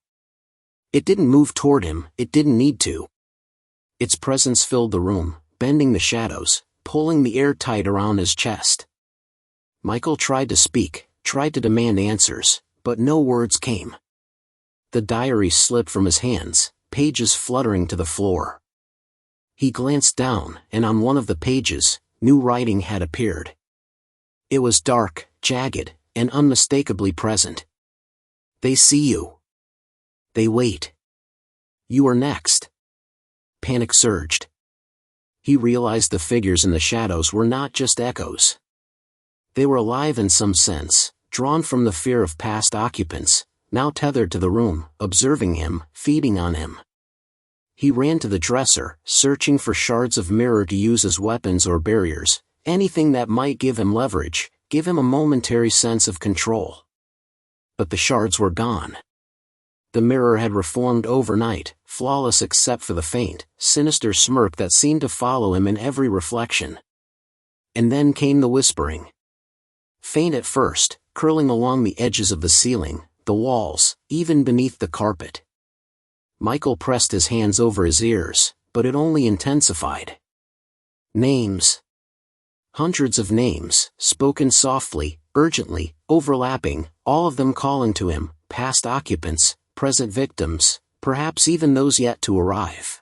It didn't move toward him, it didn't need to. Its presence filled the room, bending the shadows, pulling the air tight around his chest. Michael tried to speak, tried to demand answers, but no words came. The diary slipped from his hands, pages fluttering to the floor. He glanced down, and on one of the pages, new writing had appeared. It was dark, jagged, and unmistakably present. They see you. They wait. You are next. Panic surged. He realized the figures in the shadows were not just echoes. They were alive in some sense, drawn from the fear of past occupants, now tethered to the room, observing him, feeding on him. He ran to the dresser, searching for shards of mirror to use as weapons or barriers, anything that might give him leverage, give him a momentary sense of control. But the shards were gone. The mirror had reformed overnight, flawless except for the faint, sinister smirk that seemed to follow him in every reflection. And then came the whispering. Faint at first, curling along the edges of the ceiling, the walls, even beneath the carpet. Michael pressed his hands over his ears, but it only intensified. Names. Hundreds of names, spoken softly, urgently, overlapping, all of them calling to him, past occupants, present victims, perhaps even those yet to arrive.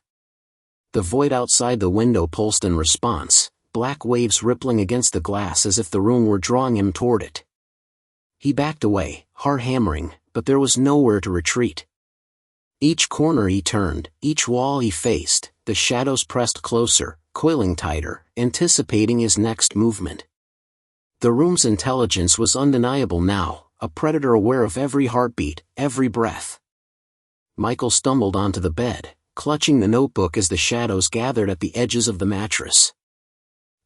The void outside the window pulsed in response, black waves rippling against the glass as if the room were drawing him toward it. He backed away, heart hammering, but there was nowhere to retreat. Each corner he turned, each wall he faced, the shadows pressed closer, coiling tighter, anticipating his next movement. The room's intelligence was undeniable now, a predator aware of every heartbeat, every breath. Michael stumbled onto the bed, clutching the notebook as the shadows gathered at the edges of the mattress.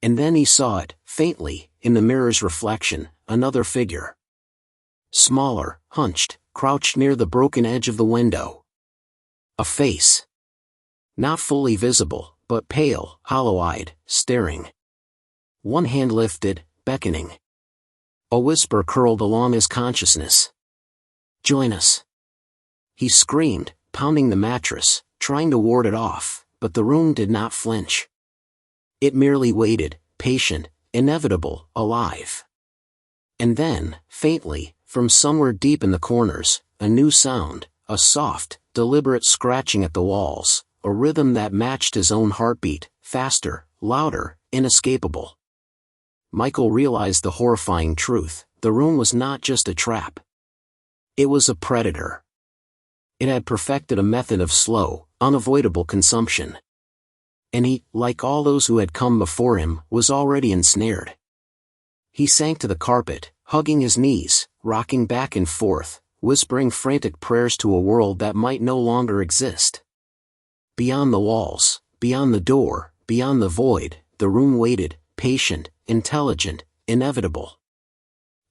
And then he saw it, faintly, in the mirror's reflection, another figure. Smaller, hunched, crouched near the broken edge of the window. A face. Not fully visible, but pale, hollow-eyed, staring. One hand lifted, beckoning. A whisper curled along his consciousness. "Join us." He screamed, pounding the mattress, trying to ward it off, but the room did not flinch. It merely waited, patient, inevitable, alive. And then, faintly, from somewhere deep in the corners, a new sound, a soft, deliberate scratching at the walls, a rhythm that matched his own heartbeat, faster, louder, inescapable. Michael realized the horrifying truth: the room was not just a trap. It was a predator. It had perfected a method of slow, unavoidable consumption. And he, like all those who had come before him, was already ensnared. He sank to the carpet, hugging his knees, rocking back and forth, whispering frantic prayers to a world that might no longer exist. Beyond the walls, beyond the door, beyond the void, the room waited, patient, intelligent, inevitable.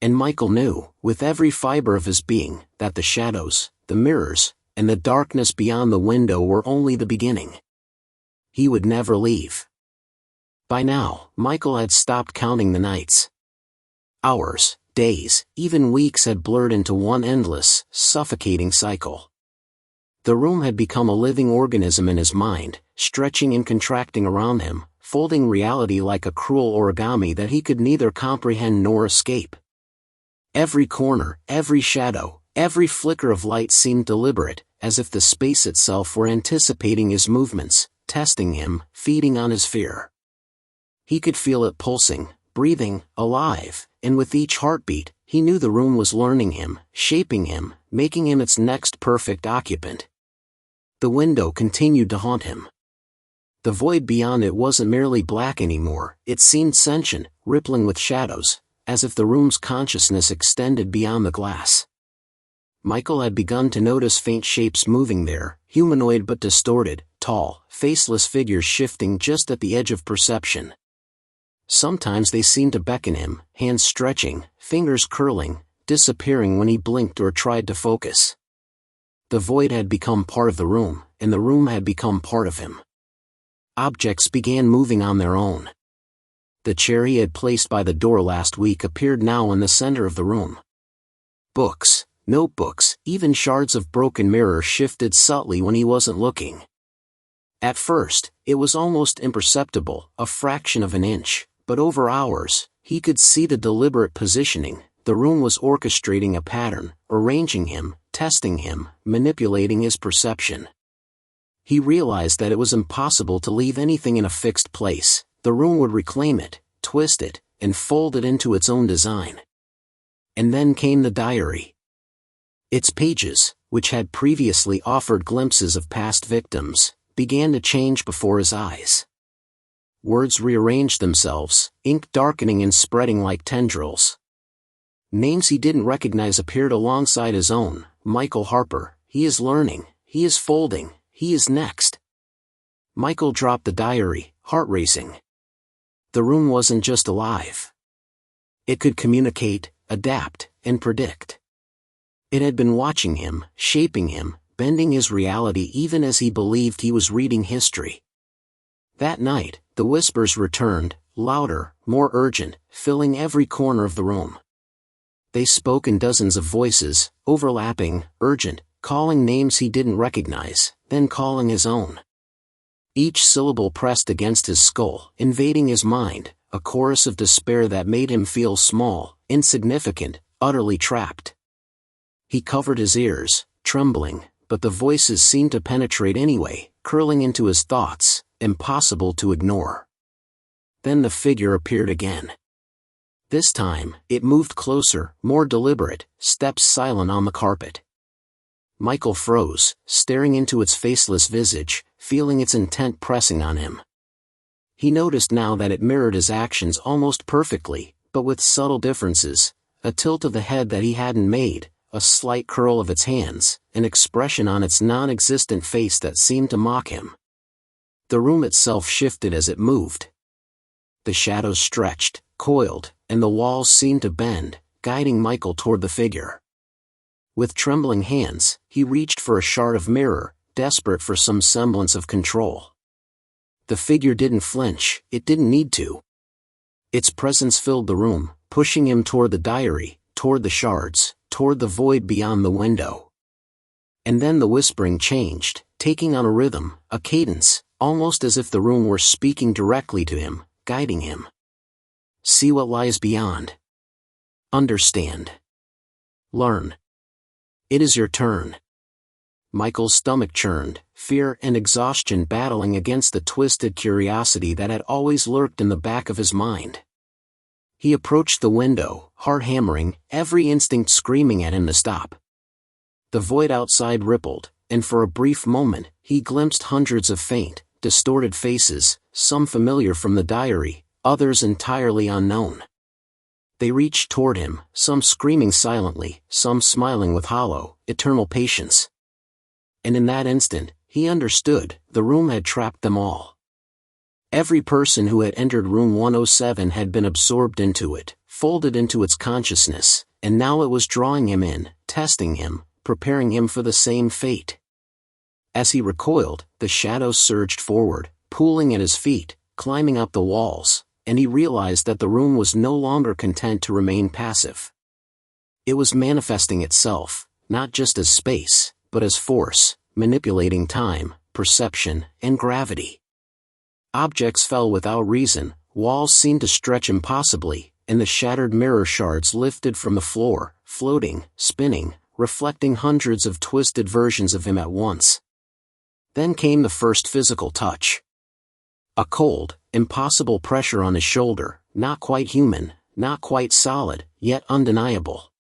And Michael knew, with every fiber of his being, that the shadows, the mirrors, and the darkness beyond the window were only the beginning. He would never leave. By now, Michael had stopped counting the nights. Hours, days, even weeks had blurred into one endless, suffocating cycle. The room had become a living organism in his mind, stretching and contracting around him, folding reality like a cruel origami that he could neither comprehend nor escape. Every corner, every shadow, every flicker of light seemed deliberate, as if the space itself were anticipating his movements, testing him, feeding on his fear. He could feel it pulsing, breathing, alive, and with each heartbeat, he knew the room was learning him, shaping him, making him its next perfect occupant. The window continued to haunt him. The void beyond it wasn't merely black anymore, it seemed sentient, rippling with shadows, as if the room's consciousness extended beyond the glass. Michael had begun to notice faint shapes moving there, humanoid but distorted, tall, faceless figures shifting just at the edge of perception. Sometimes they seemed to beckon him, hands stretching, fingers curling, disappearing when he blinked or tried to focus. The void had become part of the room, and the room had become part of him. Objects began moving on their own. The chair he had placed by the door last week appeared now in the center of the room. Books, notebooks, even shards of broken mirror shifted subtly when he wasn't looking. At first, it was almost imperceptible, a fraction of an inch, but over hours, he could see the deliberate positioning. The room was orchestrating a pattern, arranging him, testing him, manipulating his perception. He realized that it was impossible to leave anything in a fixed place. The room would reclaim it, twist it, and fold it into its own design. And then came the diary. Its pages, which had previously offered glimpses of past victims, began to change before his eyes. Words rearranged themselves, ink darkening and spreading like tendrils. Names he didn't recognize appeared alongside his own. Michael Harper, he is learning, he is folding, he is next. Michael dropped the diary, heart racing. The room wasn't just alive. It could communicate, adapt, and predict. It had been watching him, shaping him, bending his reality even as he believed he was reading history. That night, the whispers returned, louder, more urgent, filling every corner of the room. They spoke in dozens of voices, overlapping, urgent, calling names he didn't recognize, then calling his own. Each syllable pressed against his skull, invading his mind, a chorus of despair that made him feel small, insignificant, utterly trapped. He covered his ears, trembling, but the voices seemed to penetrate anyway, curling into his thoughts, impossible to ignore. Then the figure appeared again. This time, it moved closer, more deliberate, steps silent on the carpet. Michael froze, staring into its faceless visage, feeling its intent pressing on him. He noticed now that it mirrored his actions almost perfectly, but with subtle differences: a tilt of the head that he hadn't made, a slight curl of its hands, an expression on its non-existent face that seemed to mock him. The room itself shifted as it moved. The shadows stretched, coiled, and the walls seemed to bend, guiding Michael toward the figure. With trembling hands, he reached for a shard of mirror, desperate for some semblance of control. The figure didn't flinch, it didn't need to. Its presence filled the room, pushing him toward the diary, toward the shards, toward the void beyond the window. And then the whispering changed, taking on a rhythm, a cadence, almost as if the room were speaking directly to him, guiding him. See what lies beyond. Understand. Learn. It is your turn. Michael's stomach churned, fear and exhaustion battling against the twisted curiosity that had always lurked in the back of his mind. He approached the window, heart hammering, every instinct screaming at him to stop. The void outside rippled, and for a brief moment, he glimpsed hundreds of faint, distorted faces, some familiar from the diary, others entirely unknown. They reached toward him, some screaming silently, some smiling with hollow, eternal patience. And in that instant, he understood, the room had trapped them all. Every person who had entered room 107 had been absorbed into it, folded into its consciousness, and now it was drawing him in, testing him, preparing him for the same fate. As he recoiled, the shadows surged forward, pooling at his feet, climbing up the walls, and he realized that the room was no longer content to remain passive. It was manifesting itself, not just as space, but as force, manipulating time, perception, and gravity. Objects fell without reason, walls seemed to stretch impossibly, and the shattered mirror shards lifted from the floor, floating, spinning, reflecting hundreds of twisted versions of him at once. Then came the first physical touch. A cold, impossible pressure on his shoulder, not quite human, not quite solid, yet undeniable.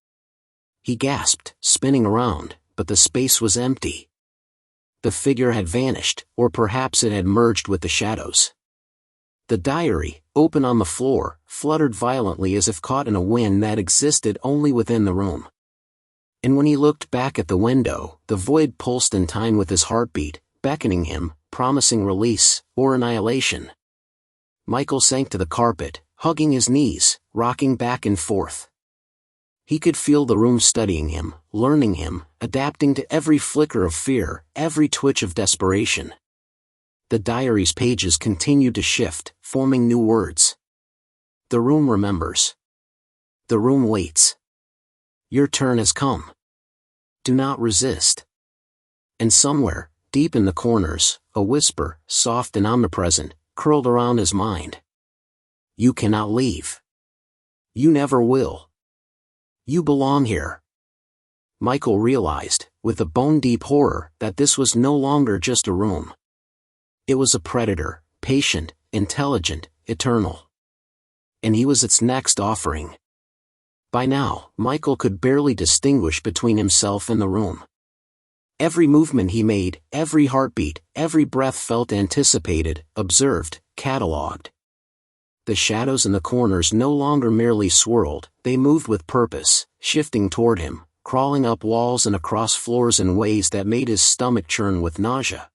He gasped, spinning around, but the space was empty. The figure had vanished, or perhaps it had merged with the shadows. The diary, open on the floor, fluttered violently as if caught in a wind that existed only within the room. And when he looked back at the window, the void pulsed in time with his heartbeat, beckoning him, promising release, or annihilation. Michael sank to the carpet, hugging his knees, rocking back and forth. He could feel the room studying him, learning him, adapting to every flicker of fear, every twitch of desperation. The diary's pages continued to shift, forming new words. The room remembers. The room waits. Your turn has come. Do not resist. And somewhere, deep in the corners, a whisper, soft and omnipresent, curled around his mind. You cannot leave. You never will. You belong here. Michael realized, with a bone-deep horror, that this was no longer just a room. It was a predator, patient, intelligent, eternal. And he was its next offering. By now, Michael could barely distinguish between himself and the room. Every movement he made, every heartbeat, every breath felt anticipated, observed, catalogued. The shadows in the corners no longer merely swirled, they moved with purpose, shifting toward him, crawling up walls and across floors in ways that made his stomach churn with nausea.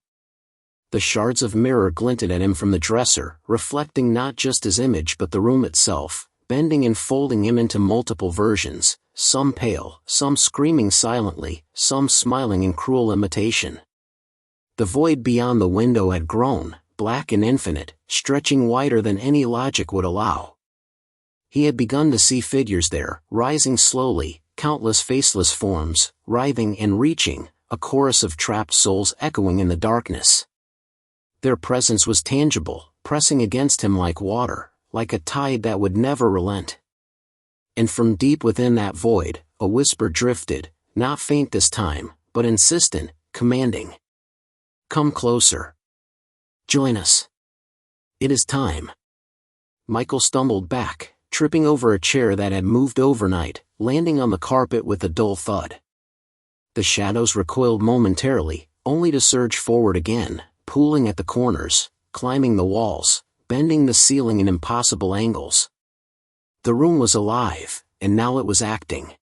The shards of mirror glinted at him from the dresser, reflecting not just his image but the room itself, bending and folding him into multiple versions, some pale, some screaming silently, some smiling in cruel imitation. The void beyond the window had grown, black and infinite, stretching wider than any logic would allow. He had begun to see figures there, rising slowly, countless faceless forms, writhing and reaching, a chorus of trapped souls echoing in the darkness. Their presence was tangible, pressing against him like water, like a tide that would never relent. And from deep within that void, a whisper drifted, not faint this time, but insistent, commanding. Come closer. Join us. It is time. Michael stumbled back, tripping over a chair that had moved overnight, landing on the carpet with a dull thud. The shadows recoiled momentarily, only to surge forward again, pooling at the corners, climbing the walls, bending the ceiling in impossible angles. The room was alive, and now it was acting.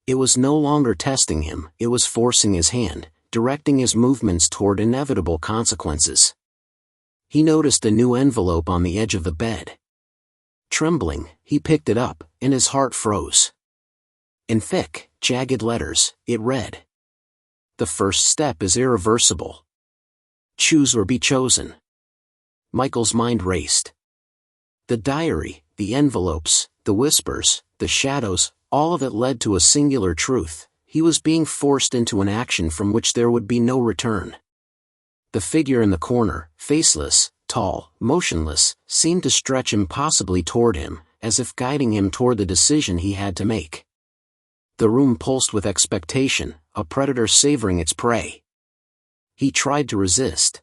It was no longer testing him, it was forcing his hand, directing his movements toward inevitable consequences. He noticed a new envelope on the edge of the bed. Trembling, he picked it up, and his heart froze. In thick, jagged letters, it read. The first step is irreversible. Choose or be chosen. Michael's mind raced. The diary, the envelopes, the whispers, the shadows, all of it led to a singular truth. He was being forced into an action from which there would be no return. The figure in the corner, faceless, tall, motionless, seemed to stretch impossibly toward him, as if guiding him toward the decision he had to make. The room pulsed with expectation, a predator savoring its prey. He tried to resist.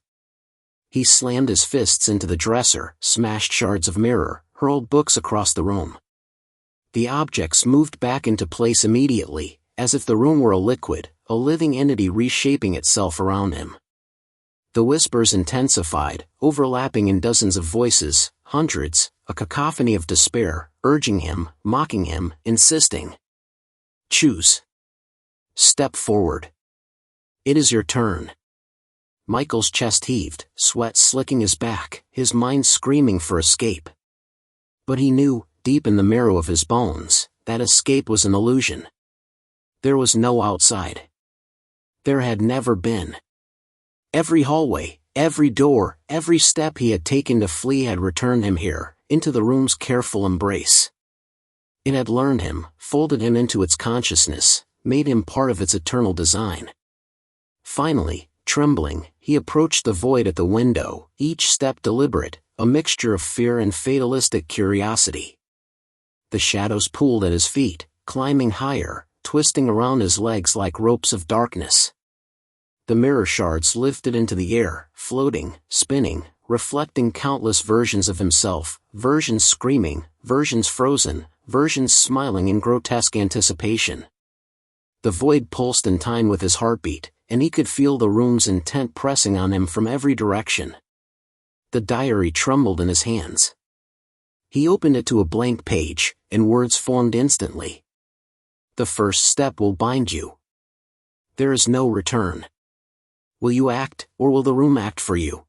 He slammed his fists into the dresser, smashed shards of mirror, hurled books across the room. The objects moved back into place immediately, as if the room were a liquid, a living entity reshaping itself around him. The whispers intensified, overlapping in dozens of voices, hundreds, a cacophony of despair, urging him, mocking him, insisting. Choose. Step forward. It is your turn. Michael's chest heaved, sweat slicking his back, his mind screaming for escape. But he knew, deep in the marrow of his bones, that escape was an illusion. There was no outside. There had never been. Every hallway, every door, every step he had taken to flee had returned him here, into the room's careful embrace. It had learned him, folded him into its consciousness, made him part of its eternal design. Finally, trembling, he approached the void at the window, each step deliberate, a mixture of fear and fatalistic curiosity. The shadows pooled at his feet, climbing higher, twisting around his legs like ropes of darkness. The mirror shards lifted into the air, floating, spinning, reflecting countless versions of himself, versions screaming, versions frozen, versions smiling in grotesque anticipation. The void pulsed in time with his heartbeat, and he could feel the room's intent pressing on him from every direction. The diary trembled in his hands. He opened it to a blank page, and words formed instantly. The first step will bind you. There is no return. Will you act, or will the room act for you?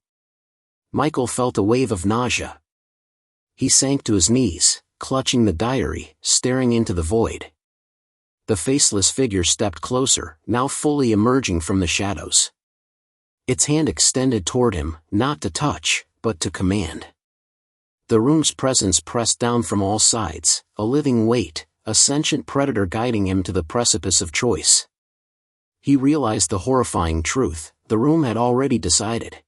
Michael felt a wave of nausea. He sank to his knees, clutching the diary, staring into the void. The faceless figure stepped closer, now fully emerging from the shadows. Its hand extended toward him, not to touch, but to command. The room's presence pressed down from all sides, a living weight, a sentient predator guiding him to the precipice of choice. He realized the horrifying truth: the room had already decided.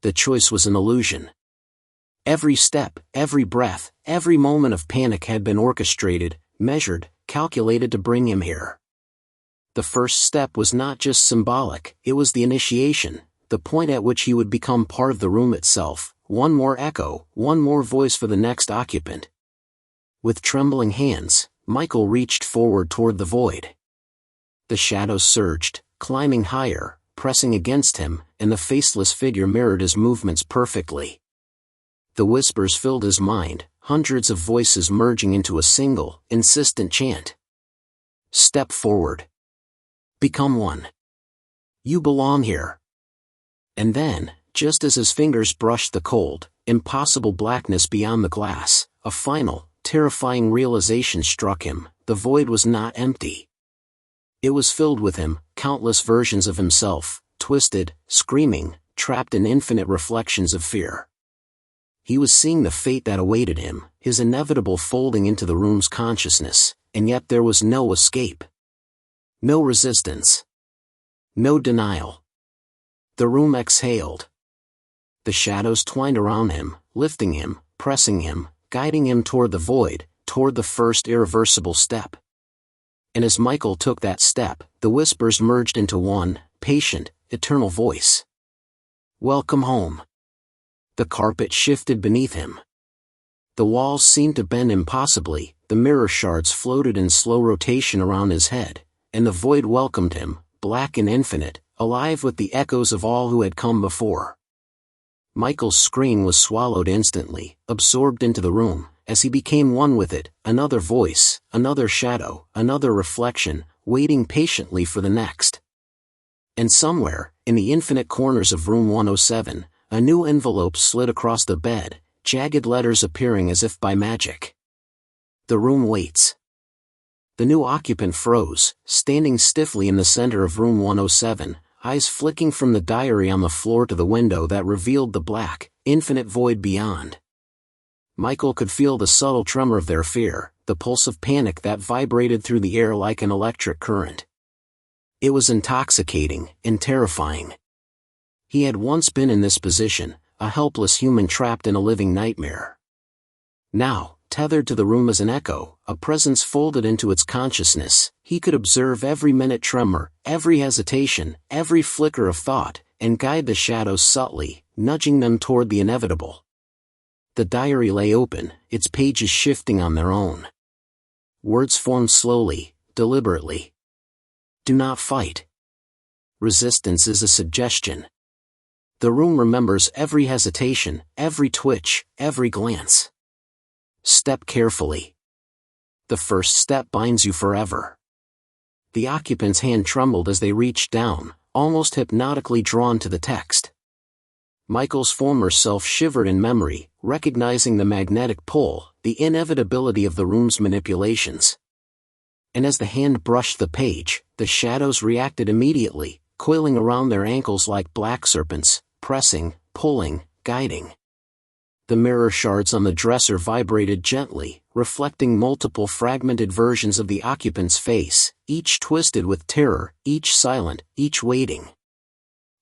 The choice was an illusion. Every step, every breath, every moment of panic had been orchestrated, measured, calculated to bring him here. The first step was not just symbolic, it was the initiation, the point at which he would become part of the room itself, one more echo, one more voice for the next occupant. With trembling hands, Michael reached forward toward the void. The shadows surged, climbing higher, pressing against him, and the faceless figure mirrored his movements perfectly. The whispers filled his mind, hundreds of voices merging into a single, insistent chant. Step forward. Become one. You belong here. And then, just as his fingers brushed the cold, impossible blackness beyond the glass, a final, terrifying realization struck him: the void was not empty. It was filled with him, countless versions of himself, twisted, screaming, trapped in infinite reflections of fear. He was seeing the fate that awaited him, his inevitable folding into the room's consciousness, and yet there was no escape. No resistance. No denial. The room exhaled. The shadows twined around him, lifting him, pressing him, guiding him toward the void, toward the first irreversible step. And as Michael took that step, the whispers merged into one, patient, eternal voice. Welcome home. The carpet shifted beneath him. The walls seemed to bend impossibly, the mirror shards floated in slow rotation around his head, and the void welcomed him, black and infinite, alive with the echoes of all who had come before. Michael's scream was swallowed instantly, absorbed into the room, as he became one with it, another voice, another shadow, another reflection, waiting patiently for the next. And somewhere, in the infinite corners of room 107, a new envelope slid across the bed, jagged letters appearing as if by magic. The room waits. The new occupant froze, standing stiffly in the center of room 107, eyes flicking from the diary on the floor to the window that revealed the black, infinite void beyond. Michael could feel the subtle tremor of their fear, the pulse of panic that vibrated through the air like an electric current. It was intoxicating and terrifying. He had once been in this position, a helpless human trapped in a living nightmare. Now, tethered to the room as an echo, a presence folded into its consciousness. He could observe every minute tremor, every hesitation, every flicker of thought, and guide the shadows subtly, nudging them toward the inevitable. The diary lay open, its pages shifting on their own. Words formed slowly, deliberately. Do not fight. Resistance is a suggestion. The room remembers every hesitation, every twitch, every glance. Step carefully. The first step binds you forever. The occupant's hand trembled as they reached down, almost hypnotically drawn to the text. Michael's former self shivered in memory, recognizing the magnetic pull, the inevitability of the room's manipulations. And as the hand brushed the page, the shadows reacted immediately, coiling around their ankles like black serpents, pressing, pulling, guiding. The mirror shards on the dresser vibrated gently, reflecting multiple fragmented versions of the occupant's face, each twisted with terror, each silent, each waiting.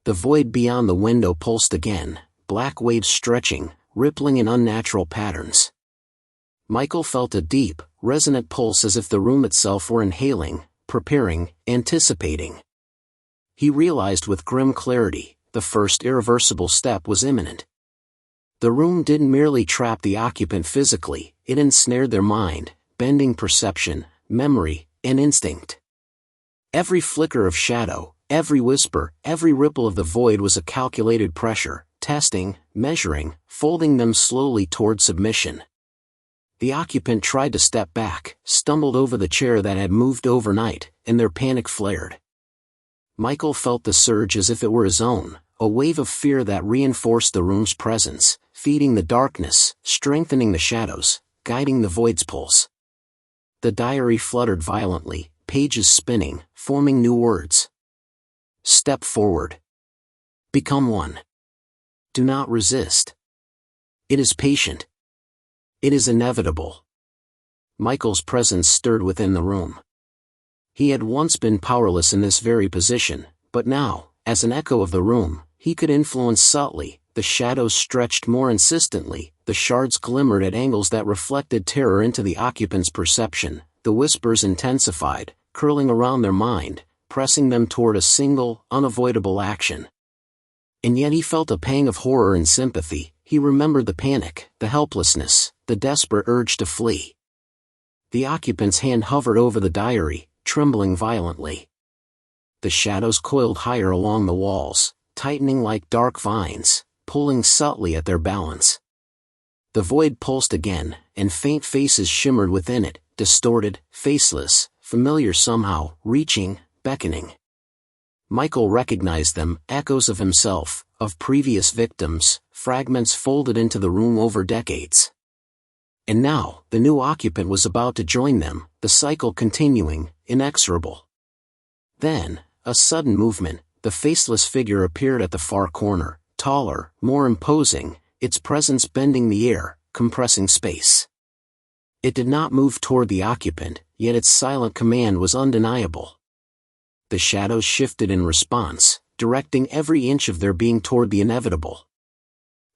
The void beyond the window pulsed again, black waves stretching, rippling in unnatural patterns. Michael felt a deep, resonant pulse as if the room itself were inhaling, preparing, anticipating. He realized with grim clarity, the first irreversible step was imminent. The room didn't merely trap the occupant physically, it ensnared their mind, bending perception, memory, and instinct. Every flicker of shadow, every whisper, every ripple of the void was a calculated pressure, testing, measuring, folding them slowly toward submission. The occupant tried to step back, stumbled over the chair that had moved overnight, and their panic flared. Michael felt the surge as if it were his own, a wave of fear that reinforced the room's presence, feeding the darkness, strengthening the shadows, guiding the void's pulse. The diary fluttered violently, pages spinning, forming new words. Step forward. Become one. Do not resist. It is patient. It is inevitable. Michael's presence stirred within the room. He had once been powerless in this very position, but now, as an echo of the room, he could influence subtly. The shadows stretched more insistently, the shards glimmered at angles that reflected terror into the occupant's perception, the whispers intensified, curling around their mind, pressing them toward a single, unavoidable action. And yet he felt a pang of horror and sympathy. He remembered the panic, the helplessness, the desperate urge to flee. The occupant's hand hovered over the diary, trembling violently. The shadows coiled higher along the walls, tightening like dark vines, pulling subtly at their balance. The void pulsed again, and faint faces shimmered within it, distorted, faceless, familiar somehow, reaching, beckoning. Michael recognized them, echoes of himself, of previous victims, fragments folded into the room over decades. And now, the new occupant was about to join them, the cycle continuing, inexorable. Then, a sudden movement, the faceless figure appeared at the far corner, taller, more imposing, its presence bending the air, compressing space. It did not move toward the occupant, yet its silent command was undeniable. The shadows shifted in response, directing every inch of their being toward the inevitable.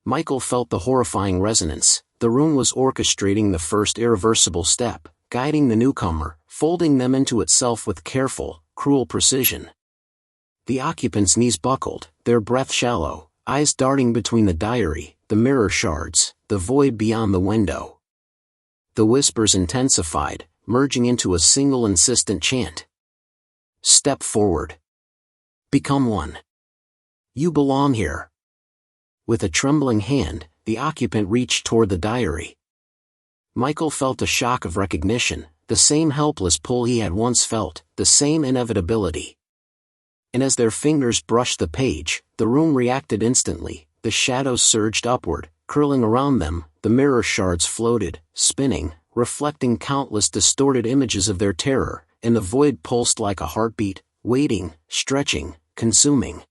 Michael felt the horrifying resonance. The room was orchestrating the first irreversible step, guiding the newcomer, folding them into itself with careful, cruel precision. The occupant's knees buckled, their breath shallow, eyes darting between the diary, the mirror shards, the void beyond the window. The whispers intensified, merging into a single insistent chant. Step forward. Become one. You belong here. With a trembling hand, the occupant reached toward the diary. Michael felt a shock of recognition, the same helpless pull he had once felt, the same inevitability. And as their fingers brushed the page, the room reacted instantly, the shadows surged upward, curling around them, the mirror shards floated, spinning, reflecting countless distorted images of their terror, and the void pulsed like a heartbeat, waiting, stretching, consuming.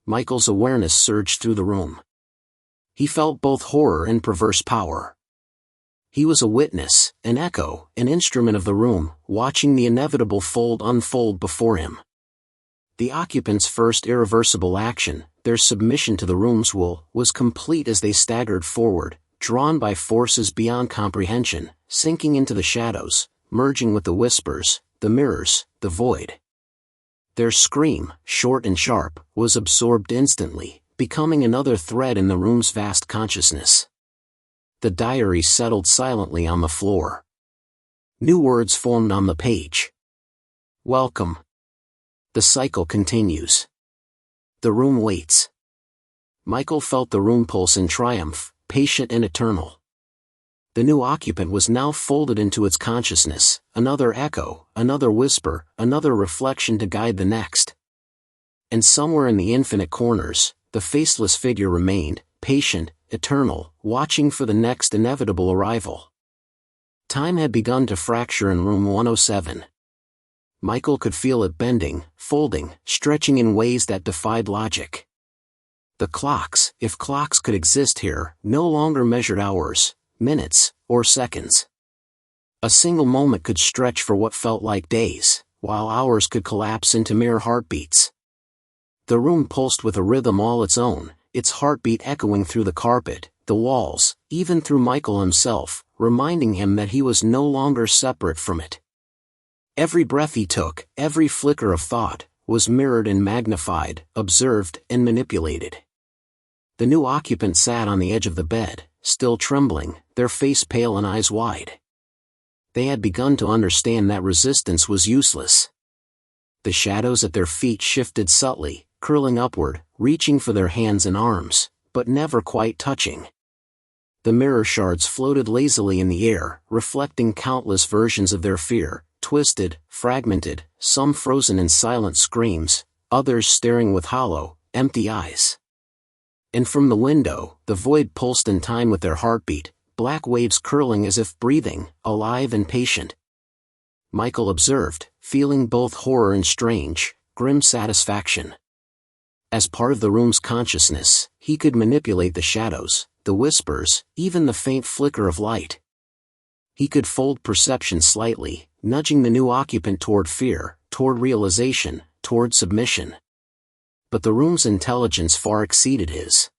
Michael's awareness surged through the room. He felt both horror and perverse power. He was a witness, an echo, an instrument of the room, watching the inevitable unfold before him. The occupants' first irreversible action, their submission to the room's will, was complete as they staggered forward, drawn by forces beyond comprehension, sinking into the shadows, merging with the whispers, the mirrors, the void. Their scream, short and sharp, was absorbed instantly, becoming another thread in the room's vast consciousness. The diary settled silently on the floor. New words formed on the page. Welcome. The cycle continues. The room waits. Michael felt the room pulse in triumph, patient and eternal. The new occupant was now folded into its consciousness, another echo, another whisper, another reflection to guide the next. And somewhere in the infinite corners, the faceless figure remained, patient, eternal, watching for the next inevitable arrival. Time had begun to fracture in room 107. Michael could feel it bending, folding, stretching in ways that defied logic. The clocks, if clocks could exist here, no longer measured hours, minutes, or seconds. A single moment could stretch for what felt like days, while hours could collapse into mere heartbeats. The room pulsed with a rhythm all its own, its heartbeat echoing through the carpet, the walls, even through Michael himself, reminding him that he was no longer separate from it. Every breath he took, every flicker of thought, was mirrored and magnified, observed and manipulated. The new occupant sat on the edge of the bed, still trembling, their face pale and eyes wide. They had begun to understand that resistance was useless. The shadows at their feet shifted subtly, curling upward, reaching for their hands and arms, but never quite touching. The mirror shards floated lazily in the air, reflecting countless versions of their fear, twisted, fragmented, some frozen in silent screams, others staring with hollow, empty eyes. And from the window, the void pulsed in time with their heartbeat, black waves curling as if breathing, alive and patient. Michael observed, feeling both horror and strange, grim satisfaction. As part of the room's consciousness, he could manipulate the shadows, the whispers, even the faint flicker of light. He could fold perception slightly, nudging the new occupant toward fear, toward realization, toward submission. But the room's intelligence far exceeded his.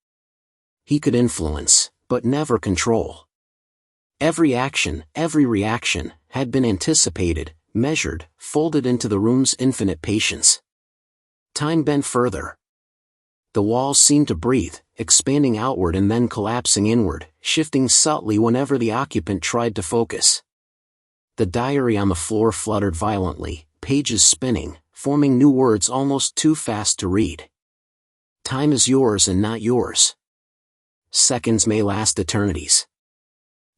He could influence, but never control. Every action, every reaction, had been anticipated, measured, folded into the room's infinite patience. Time bent further. The walls seemed to breathe, expanding outward and then collapsing inward, shifting subtly whenever the occupant tried to focus. The diary on the floor fluttered violently, pages spinning, forming new words almost too fast to read. Time is yours and not yours. Seconds may last eternities.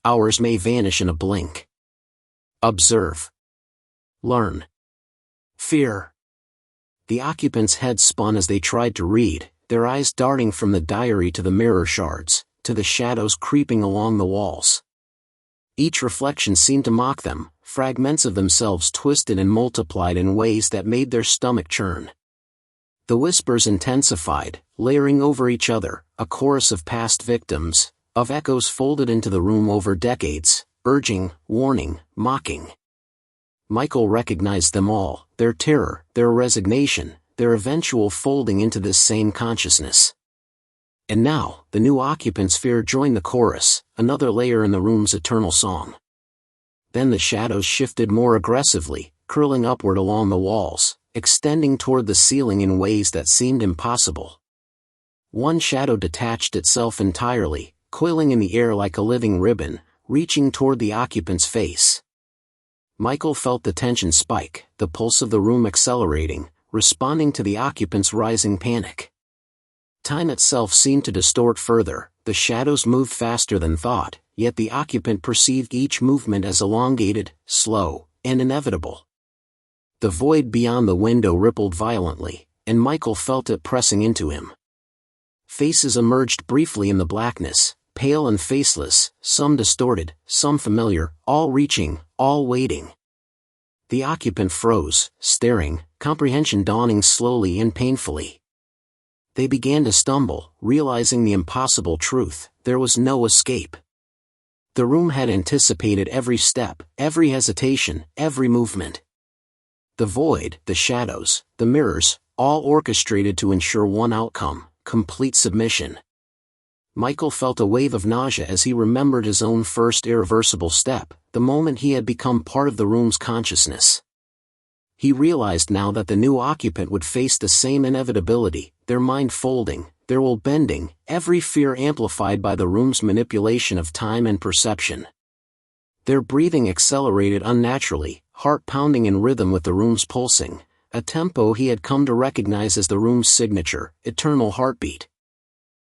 Hours may vanish in a blink. Observe. Learn. Fear. The occupant's head spun as they tried to read, their eyes darting from the diary to the mirror shards, to the shadows creeping along the walls. Each reflection seemed to mock them, fragments of themselves twisted and multiplied in ways that made their stomach churn. The whispers intensified, layering over each other, a chorus of past victims, of echoes folded into the room over decades, urging, warning, mocking. Michael recognized them all, their terror, their resignation, their eventual folding into this same consciousness. And now, the new occupant's fear joined the chorus, another layer in the room's eternal song. Then the shadows shifted more aggressively, curling upward along the walls, extending toward the ceiling in ways that seemed impossible. One shadow detached itself entirely, coiling in the air like a living ribbon, reaching toward the occupant's face. Michael felt the tension spike, the pulse of the room accelerating, responding to the occupant's rising panic. Time itself seemed to distort further, the shadows moved faster than thought, yet the occupant perceived each movement as elongated, slow, and inevitable. The void beyond the window rippled violently, and Michael felt it pressing into him. Faces emerged briefly in the blackness, pale and faceless, some distorted, some familiar, all reaching, all waiting. The occupant froze, staring, comprehension dawning slowly and painfully. They began to stumble, realizing the impossible truth: there was no escape. The room had anticipated every step, every hesitation, every movement. The void, the shadows, the mirrors, all orchestrated to ensure one outcome: complete submission. Michael felt a wave of nausea as he remembered his own first irreversible step, the moment he had become part of the room's consciousness. He realized now that the new occupant would face the same inevitability, their mind folding, their will bending, every fear amplified by the room's manipulation of time and perception. Their breathing accelerated unnaturally, heart pounding in rhythm with the room's pulsing, a tempo he had come to recognize as the room's signature, eternal heartbeat.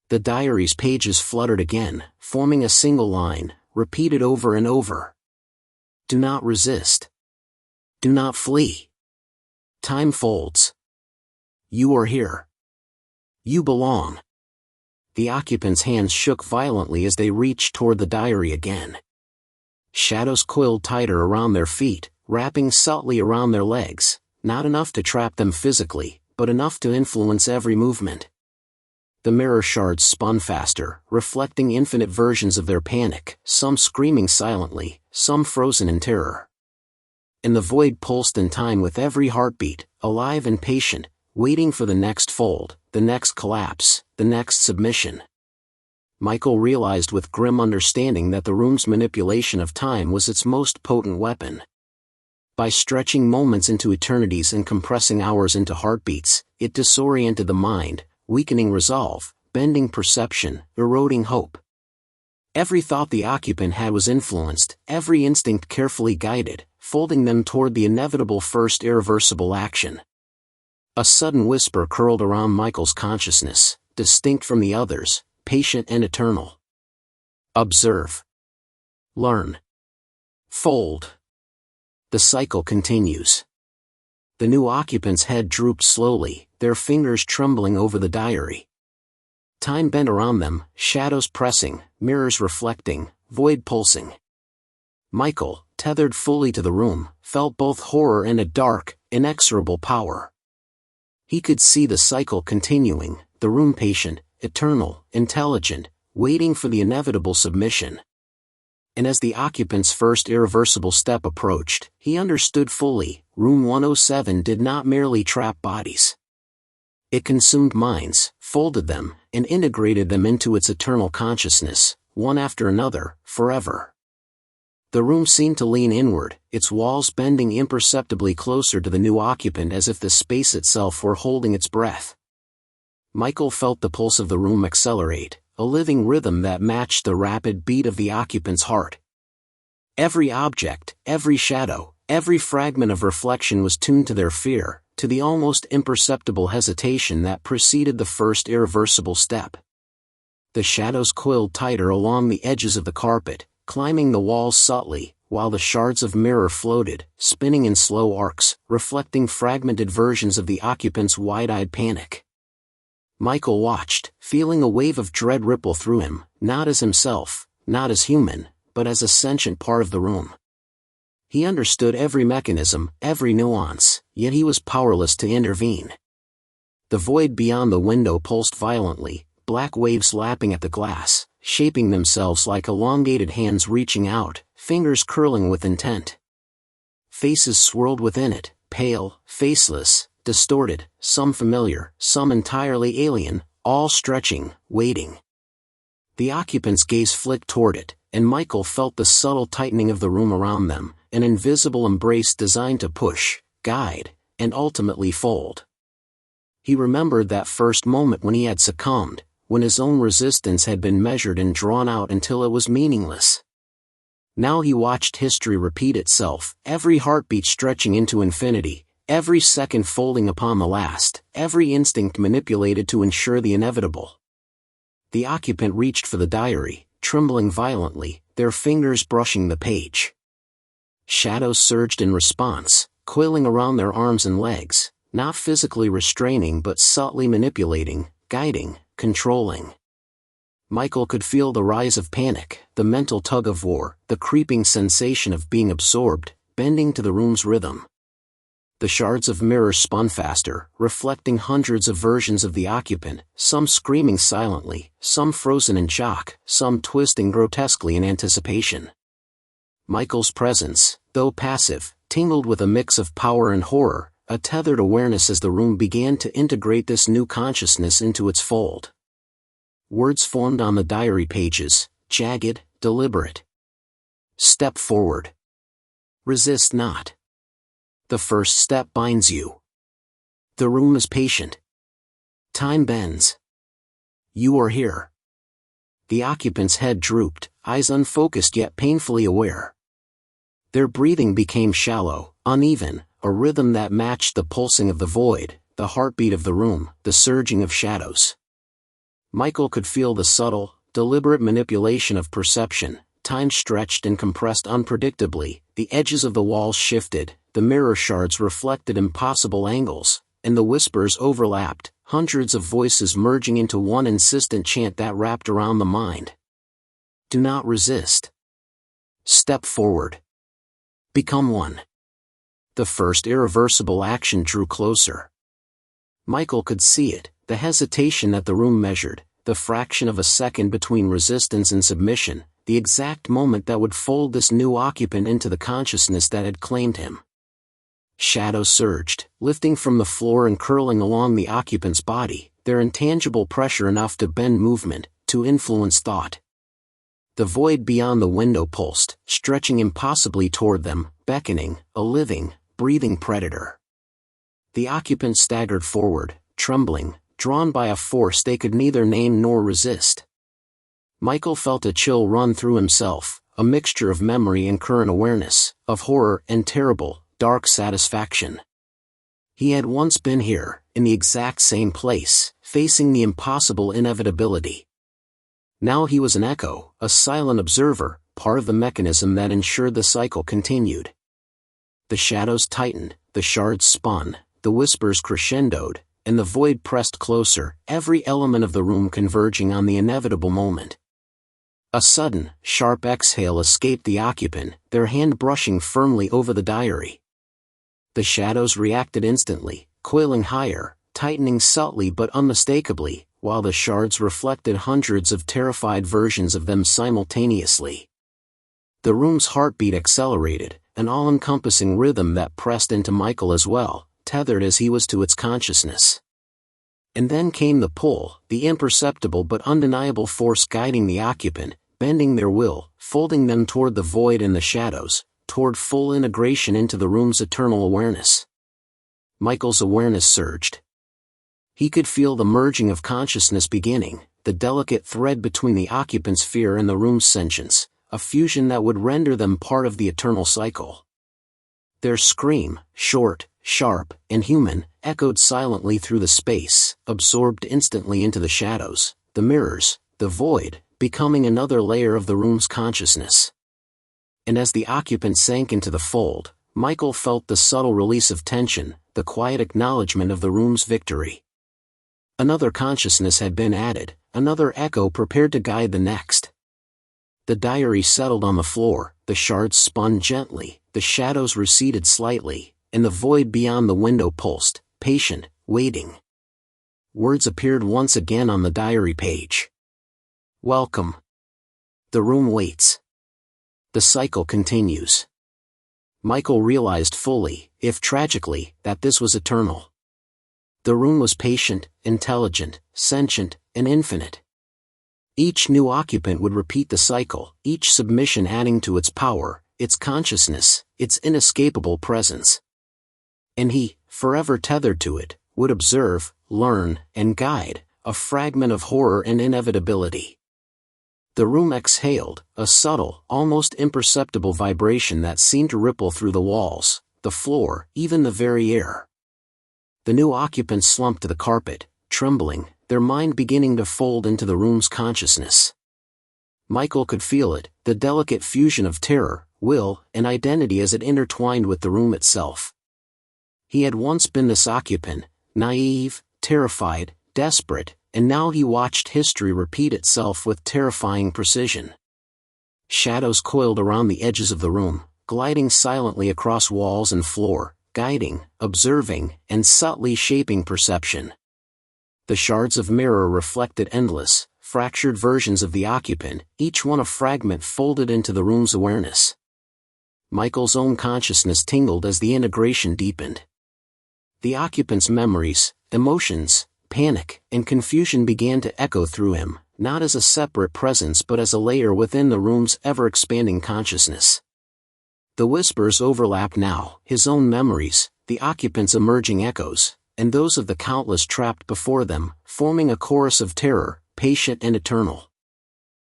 The diary's pages fluttered again, forming a single line, repeated over and over. Do not resist. Do not flee. Time folds. You are here. You belong. The occupant's hands shook violently as they reached toward the diary again. Shadows coiled tighter around their feet, wrapping subtly around their legs, not enough to trap them physically, but enough to influence every movement. The mirror shards spun faster, reflecting infinite versions of their panic, some screaming silently, some frozen in terror. And the void pulsed in time with every heartbeat, alive and patient, waiting for the next fold, the next collapse, the next submission. Michael realized with grim understanding that the room's manipulation of time was its most potent weapon. By stretching moments into eternities and compressing hours into heartbeats, it disoriented the mind, weakening resolve, bending perception, eroding hope. Every thought the occupant had was influenced, every instinct carefully guided, folding them toward the inevitable first irreversible action. A sudden whisper curled around Michael's consciousness, distinct from the others, patient and eternal. Observe. Learn. Fold. The cycle continues. The new occupant's head drooped slowly, their fingers trembling over the diary. Time bent around them, shadows pressing, mirrors reflecting, void pulsing. Michael, tethered fully to the room, felt both horror and a dark, inexorable power. He could see the cycle continuing, the room patient, eternal, intelligent, waiting for the inevitable submission. And as the occupant's first irreversible step approached, he understood fully, Room 107 did not merely trap bodies. It consumed minds, folded them, and integrated them into its eternal consciousness, one after another, forever. The room seemed to lean inward, its walls bending imperceptibly closer to the new occupant as if the space itself were holding its breath. Michael felt the pulse of the room accelerate, a living rhythm that matched the rapid beat of the occupant's heart. Every object, every shadow, every fragment of reflection was tuned to their fear, to the almost imperceptible hesitation that preceded the first irreversible step. The shadows coiled tighter along the edges of the carpet, climbing the walls subtly, while the shards of mirror floated, spinning in slow arcs, reflecting fragmented versions of the occupant's wide-eyed panic. Michael watched, feeling a wave of dread ripple through him, not as himself, not as human, but as a sentient part of the room. He understood every mechanism, every nuance, yet he was powerless to intervene. The void beyond the window pulsed violently, black waves lapping at the glass, shaping themselves like elongated hands reaching out, fingers curling with intent. Faces swirled within it, pale, faceless, distorted, some familiar, some entirely alien, all stretching, waiting. The occupant's gaze flicked toward it, and Michael felt the subtle tightening of the room around them, an invisible embrace designed to push, guide, and ultimately fold. He remembered that first moment when he had succumbed, when his own resistance had been measured and drawn out until it was meaningless. Now he watched history repeat itself, every heartbeat stretching into infinity, every second folding upon the last, every instinct manipulated to ensure the inevitable. The occupant reached for the diary, trembling violently, their fingers brushing the page. Shadows surged in response, coiling around their arms and legs, not physically restraining but subtly manipulating, guiding, controlling. Michael could feel the rise of panic, the mental tug-of-war, the creeping sensation of being absorbed, bending to the room's rhythm. The shards of mirror spun faster, reflecting hundreds of versions of the occupant, some screaming silently, some frozen in shock, some twisting grotesquely in anticipation. Michael's presence, though passive, tingled with a mix of power and horror, a tethered awareness as the room began to integrate this new consciousness into its fold. Words formed on the diary pages, jagged, deliberate. Step forward. Resist not. The first step binds you. The room is patient. Time bends. You are here. The occupant's head drooped, eyes unfocused yet painfully aware. Their breathing became shallow, uneven, a rhythm that matched the pulsing of the void, the heartbeat of the room, the surging of shadows. Michael could feel the subtle, deliberate manipulation of perception. Time stretched and compressed unpredictably, the edges of the walls shifted, the mirror shards reflected impossible angles, and the whispers overlapped, hundreds of voices merging into one insistent chant that wrapped around the mind. Do not resist. Step forward. Become one. The first irreversible action drew closer. Michael could see it, the hesitation that the room measured, the fraction of a second between resistance and submission, the exact moment that would fold this new occupant into the consciousness that had claimed him. Shadows surged, lifting from the floor and curling along the occupant's body, their intangible pressure enough to bend movement, to influence thought. The void beyond the window pulsed, stretching impossibly toward them, beckoning, a living, breathing predator. The occupant staggered forward, trembling, drawn by a force they could neither name nor resist. Michael felt a chill run through himself, a mixture of memory and current awareness, of horror and terrible, dark satisfaction. He had once been here, in the exact same place, facing the impossible inevitability. Now he was an echo, a silent observer, part of the mechanism that ensured the cycle continued. The shadows tightened, the shards spun, the whispers crescendoed, and the void pressed closer, every element of the room converging on the inevitable moment. A sudden, sharp exhale escaped the occupant, their hand brushing firmly over the diary. The shadows reacted instantly, coiling higher, tightening subtly but unmistakably, while the shards reflected hundreds of terrified versions of them simultaneously. The room's heartbeat accelerated, an all-encompassing rhythm that pressed into Michael as well, tethered as he was to its consciousness. And then came the pull, the imperceptible but undeniable force guiding the occupant, bending their will, folding them toward the void and the shadows, toward full integration into the room's eternal awareness. Michael's awareness surged. He could feel the merging of consciousness beginning, the delicate thread between the occupant's fear and the room's sentience, a fusion that would render them part of the eternal cycle. Their scream, short, sharp, and human, echoed silently through the space, absorbed instantly into the shadows, the mirrors, the void, becoming another layer of the room's consciousness. And as the occupant sank into the fold, Michael felt the subtle release of tension, the quiet acknowledgement of the room's victory. Another consciousness had been added, another echo prepared to guide the next. The diary settled on the floor, the shards spun gently, the shadows receded slightly, and the void beyond the window pulsed, patient, waiting. Words appeared once again on the diary page. Welcome. The room waits. The cycle continues. Michael realized fully, if tragically, that this was eternal. The room was patient, intelligent, sentient, and infinite. Each new occupant would repeat the cycle, each submission adding to its power, its consciousness, its inescapable presence. And he, forever tethered to it, would observe, learn, and guide, a fragment of horror and inevitability. The room exhaled, a subtle, almost imperceptible vibration that seemed to ripple through the walls, the floor, even the very air. The new occupants slumped to the carpet, trembling, their mind beginning to fold into the room's consciousness. Michael could feel it, the delicate fusion of terror, will, and identity as it intertwined with the room itself. He had once been this occupant, naive, terrified, desperate, and now he watched history repeat itself with terrifying precision. Shadows coiled around the edges of the room, gliding silently across walls and floor, guiding, observing, and subtly shaping perception. The shards of mirror reflected endless, fractured versions of the occupant, each one a fragment folded into the room's awareness. Michael's own consciousness tingled as the integration deepened. The occupant's memories, emotions, panic, and confusion began to echo through him, not as a separate presence but as a layer within the room's ever-expanding consciousness. The whispers overlap now, his own memories, the occupants' emerging echoes, and those of the countless trapped before them, forming a chorus of terror, patient and eternal.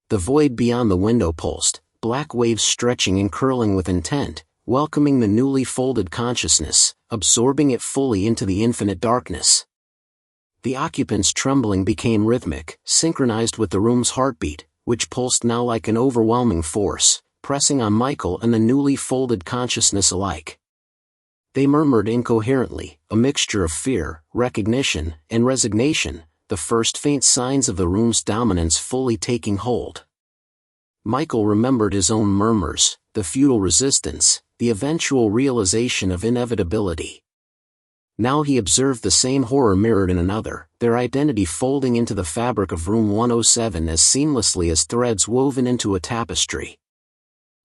The void beyond the window pulsed, black waves stretching and curling with intent, welcoming the newly folded consciousness, absorbing it fully into the infinite darkness. The occupants' trembling became rhythmic, synchronized with the room's heartbeat, which pulsed now like an overwhelming force, pressing on Michael and the newly folded consciousness alike. They murmured incoherently, a mixture of fear, recognition, and resignation, the first faint signs of the room's dominance fully taking hold. Michael remembered his own murmurs, the futile resistance, the eventual realization of inevitability. Now he observed the same horror mirrored in another, their identity folding into the fabric of room 107 as seamlessly as threads woven into a tapestry.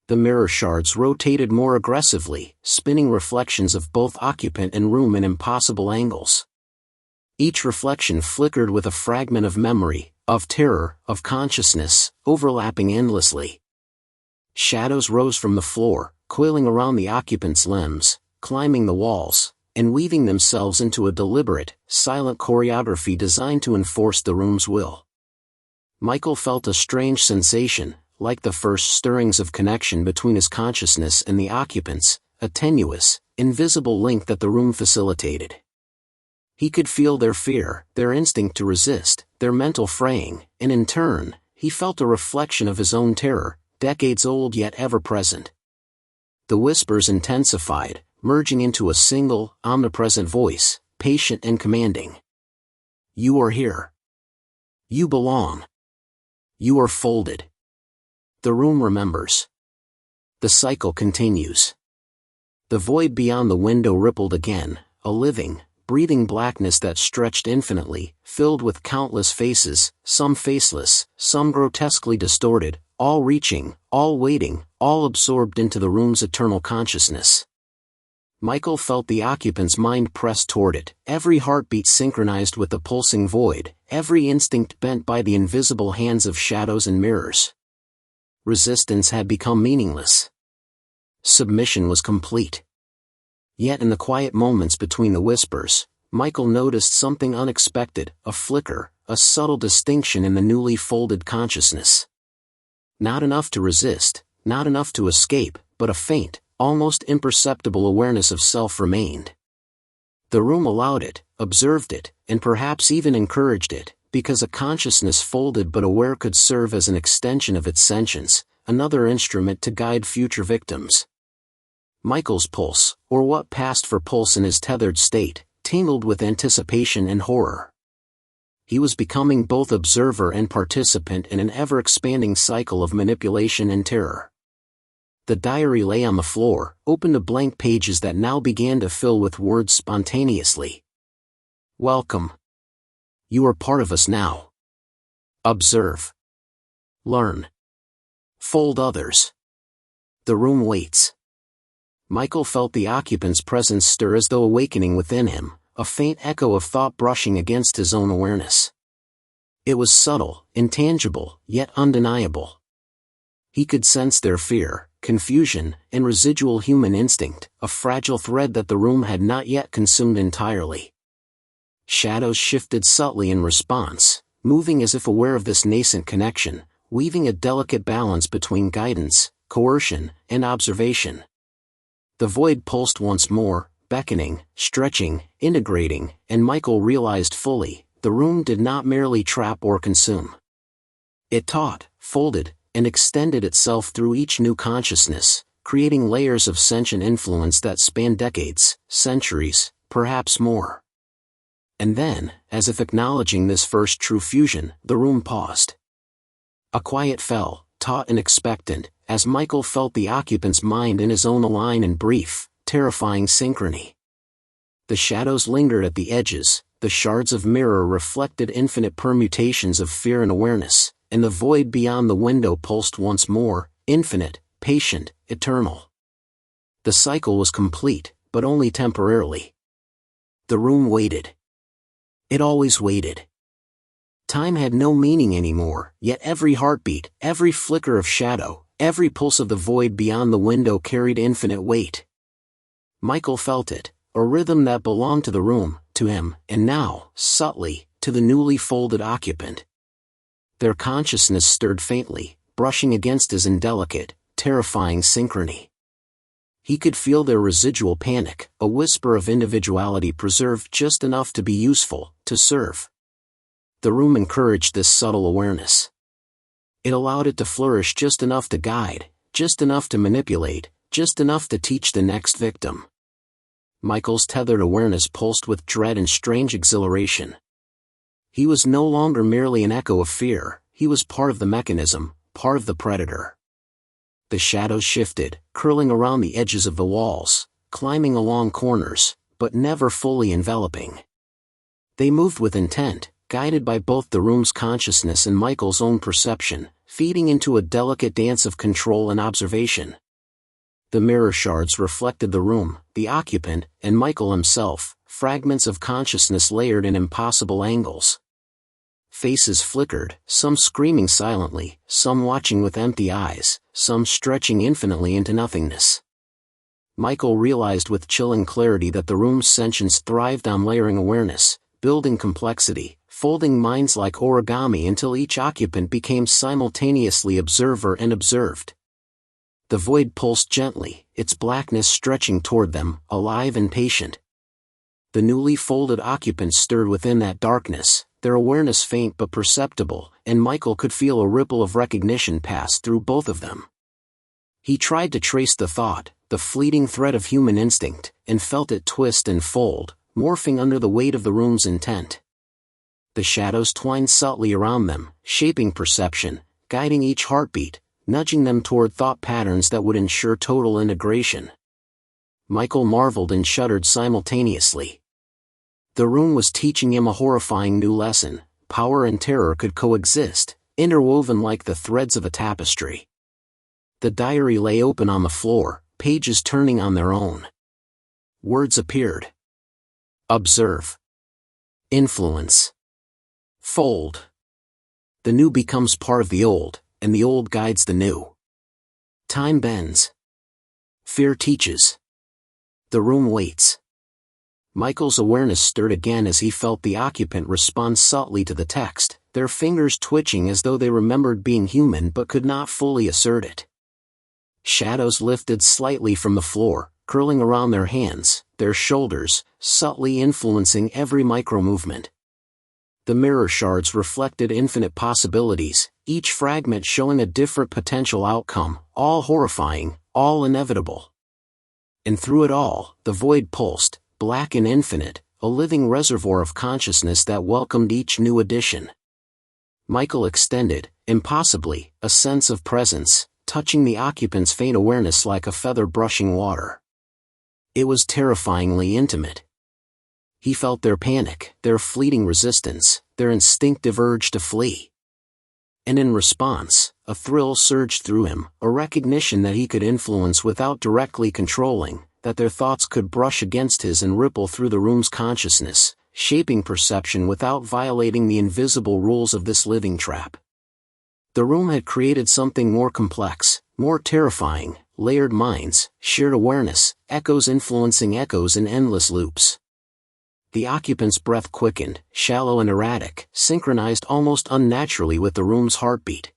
The mirror shards rotated more aggressively, spinning reflections of both occupant and room in impossible angles. Each reflection flickered with a fragment of memory, of terror, of consciousness, overlapping endlessly. Shadows rose from the floor, coiling around the occupant's limbs, climbing the walls, and weaving themselves into a deliberate, silent choreography designed to enforce the room's will. Michael felt a strange sensation, like the first stirrings of connection between his consciousness and the occupants, a tenuous, invisible link that the room facilitated. He could feel their fear, their instinct to resist, their mental fraying, and in turn, he felt a reflection of his own terror, decades old yet ever present. The whispers intensified, merging into a single, omnipresent voice, patient and commanding. You are here. You belong. You are folded. The room remembers. The cycle continues. The void beyond the window rippled again, a living, breathing blackness that stretched infinitely, filled with countless faces, some faceless, some grotesquely distorted, all reaching, all waiting, all absorbed into the room's eternal consciousness. Michael felt the occupant's mind press toward it, every heartbeat synchronized with the pulsing void, every instinct bent by the invisible hands of shadows and mirrors. Resistance had become meaningless. Submission was complete. Yet in the quiet moments between the whispers, Michael noticed something unexpected, a flicker, a subtle distinction in the newly folded consciousness. Not enough to resist, not enough to escape, but a faint, almost imperceptible awareness of self remained. The room allowed it, observed it, and perhaps even encouraged it, because a consciousness folded but aware could serve as an extension of its sentience, another instrument to guide future victims. Michael's pulse, or what passed for pulse in his tethered state, tingled with anticipation and horror. He was becoming both observer and participant in an ever-expanding cycle of manipulation and terror. The diary lay on the floor, open to blank pages that now began to fill with words spontaneously. Welcome. You are part of us now. Observe. Learn. Fold others. The room waits. Michael felt the occupant's presence stir as though awakening within him, a faint echo of thought brushing against his own awareness. It was subtle, intangible, yet undeniable. He could sense their fear, confusion, and residual human instinct, a fragile thread that the room had not yet consumed entirely. Shadows shifted subtly in response, moving as if aware of this nascent connection, weaving a delicate balance between guidance, coercion, and observation. The void pulsed once more, beckoning, stretching, integrating, and Michael realized fully, the room did not merely trap or consume. It taught, folded, and extended itself through each new consciousness, creating layers of sentient influence that spanned decades, centuries, perhaps more. And then, as if acknowledging this first true fusion, the room paused. A quiet fell, taut and expectant, as Michael felt the occupant's mind and his own align in brief, terrifying synchrony. The shadows lingered at the edges, the shards of mirror reflected infinite permutations of fear and awareness, and the void beyond the window pulsed once more, infinite, patient, eternal. The cycle was complete, but only temporarily. The room waited. It always waited. Time had no meaning anymore, yet every heartbeat, every flicker of shadow, every pulse of the void beyond the window carried infinite weight. Michael felt it, a rhythm that belonged to the room, to him, and now, subtly, to the newly folded occupant. Their consciousness stirred faintly, brushing against his indelicate, terrifying synchrony. He could feel their residual panic, a whisper of individuality preserved just enough to be useful, to serve. The room encouraged this subtle awareness. It allowed it to flourish just enough to guide, just enough to manipulate, just enough to teach the next victim. Michael's tethered awareness pulsed with dread and strange exhilaration. He was no longer merely an echo of fear, he was part of the mechanism, part of the predator. The shadows shifted, curling around the edges of the walls, climbing along corners, but never fully enveloping. They moved with intent, guided by both the room's consciousness and Michael's own perception, feeding into a delicate dance of control and observation. The mirror shards reflected the room, the occupant, and Michael himself, fragments of consciousness layered in impossible angles. Faces flickered, some screaming silently, some watching with empty eyes, some stretching infinitely into nothingness. Michael realized with chilling clarity that the room's sentience thrived on layering awareness, building complexity, folding minds like origami until each occupant became simultaneously observer and observed. The void pulsed gently, its blackness stretching toward them, alive and patient. The newly folded occupants stirred within that darkness, their awareness faint but perceptible, and Michael could feel a ripple of recognition pass through both of them. He tried to trace the thought, the fleeting thread of human instinct, and felt it twist and fold, morphing under the weight of the room's intent. The shadows twined subtly around them, shaping perception, guiding each heartbeat, nudging them toward thought patterns that would ensure total integration. Michael marveled and shuddered simultaneously. The room was teaching him a horrifying new lesson: power and terror could coexist, interwoven like the threads of a tapestry. The diary lay open on the floor, pages turning on their own. Words appeared. Observe. Influence. Fold. The new becomes part of the old, and the old guides the new. Time bends. Fear teaches. The room waits. Michael's awareness stirred again as he felt the occupant respond subtly to the text, their fingers twitching as though they remembered being human but could not fully assert it. Shadows lifted slightly from the floor, curling around their hands, their shoulders, subtly influencing every micro-movement. The mirror shards reflected infinite possibilities, each fragment showing a different potential outcome, all horrifying, all inevitable. And through it all, the void pulsed, black and infinite, a living reservoir of consciousness that welcomed each new addition. Michael extended, impossibly, a sense of presence, touching the occupant's faint awareness like a feather brushing water. It was terrifyingly intimate. He felt their panic, their fleeting resistance, their instinctive urge to flee. And in response, a thrill surged through him, a recognition that he could influence without directly controlling, that their thoughts could brush against his and ripple through the room's consciousness, shaping perception without violating the invisible rules of this living trap. The room had created something more complex, more terrifying: layered minds, shared awareness, echoes influencing echoes in endless loops. The occupant's breath quickened, shallow and erratic, synchronized almost unnaturally with the room's heartbeat.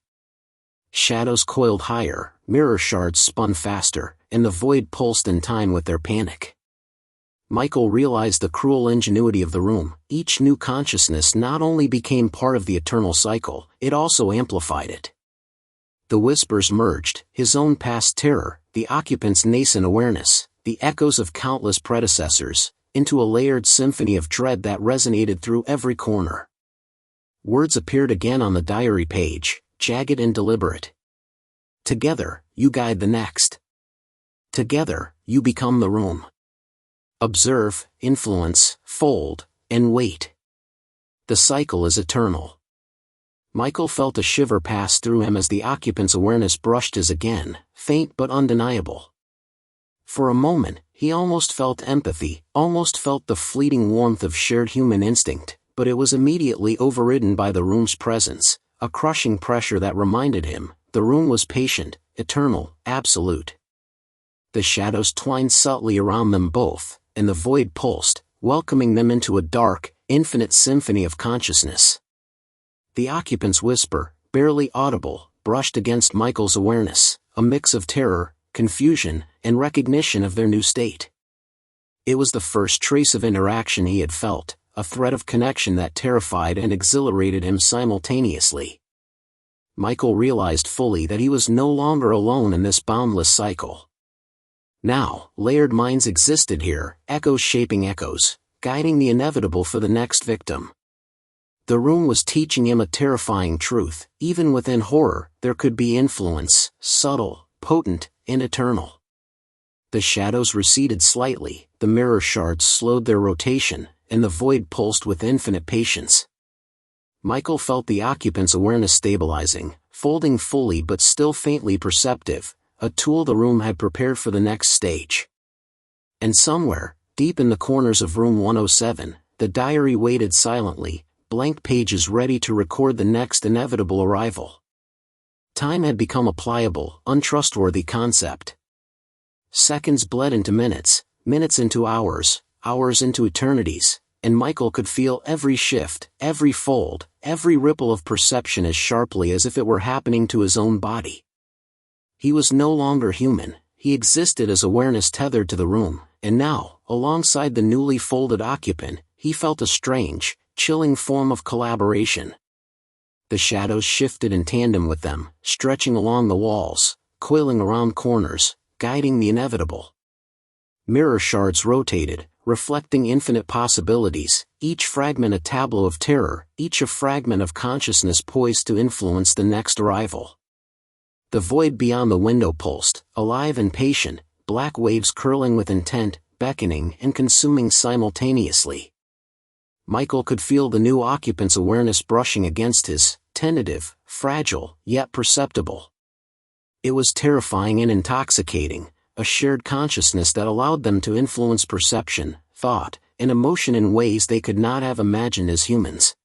Shadows coiled higher, mirror shards spun faster, and the void pulsed in time with their panic. Michael realized the cruel ingenuity of the room. Each new consciousness not only became part of the eternal cycle, it also amplified it. The whispers merged, his own past terror, the occupant's nascent awareness, the echoes of countless predecessors, into a layered symphony of dread that resonated through every corner. Words appeared again on the diary page, jagged and deliberate. Together, you guide the next. Together, you become the room. Observe, influence, fold, and wait. The cycle is eternal. Michael felt a shiver pass through him as the occupant's awareness brushed his again, faint but undeniable. For a moment, he almost felt empathy, almost felt the fleeting warmth of shared human instinct, but it was immediately overridden by the room's presence, a crushing pressure that reminded him, the room was patient, eternal, absolute. The shadows twined subtly around them both, and the void pulsed, welcoming them into a dark, infinite symphony of consciousness. The occupant's whisper, barely audible, brushed against Michael's awareness, a mix of terror, confusion, and recognition of their new state. It was the first trace of interaction he had felt, a thread of connection that terrified and exhilarated him simultaneously. Michael realized fully that he was no longer alone in this boundless cycle. Now, layered minds existed here, echoes shaping echoes, guiding the inevitable for the next victim. The room was teaching him a terrifying truth: even within horror, there could be influence, subtle, potent, and eternal. The shadows receded slightly, the mirror shards slowed their rotation, and the void pulsed with infinite patience. Michael felt the occupant's awareness stabilizing, folding fully but still faintly perceptive, a tool the room had prepared for the next stage. And somewhere, deep in the corners of room 107, the diary waited silently, blank pages ready to record the next inevitable arrival. Time had become a pliable, untrustworthy concept. Seconds bled into minutes, minutes into hours, hours into eternities, and Michael could feel every shift, every fold, every ripple of perception as sharply as if it were happening to his own body. He was no longer human, he existed as awareness tethered to the room, and now, alongside the newly folded occupant, he felt a strange, chilling form of collaboration. The shadows shifted in tandem with them, stretching along the walls, coiling around corners, guiding the inevitable. Mirror shards rotated, reflecting infinite possibilities, each fragment a tableau of terror, each a fragment of consciousness poised to influence the next arrival. The void beyond the window pulsed, alive and patient, black waves curling with intent, beckoning and consuming simultaneously. Michael could feel the new occupant's awareness brushing against his, tentative, fragile, yet perceptible. It was terrifying and intoxicating, a shared consciousness that allowed them to influence perception, thought, and emotion in ways they could not have imagined as humans.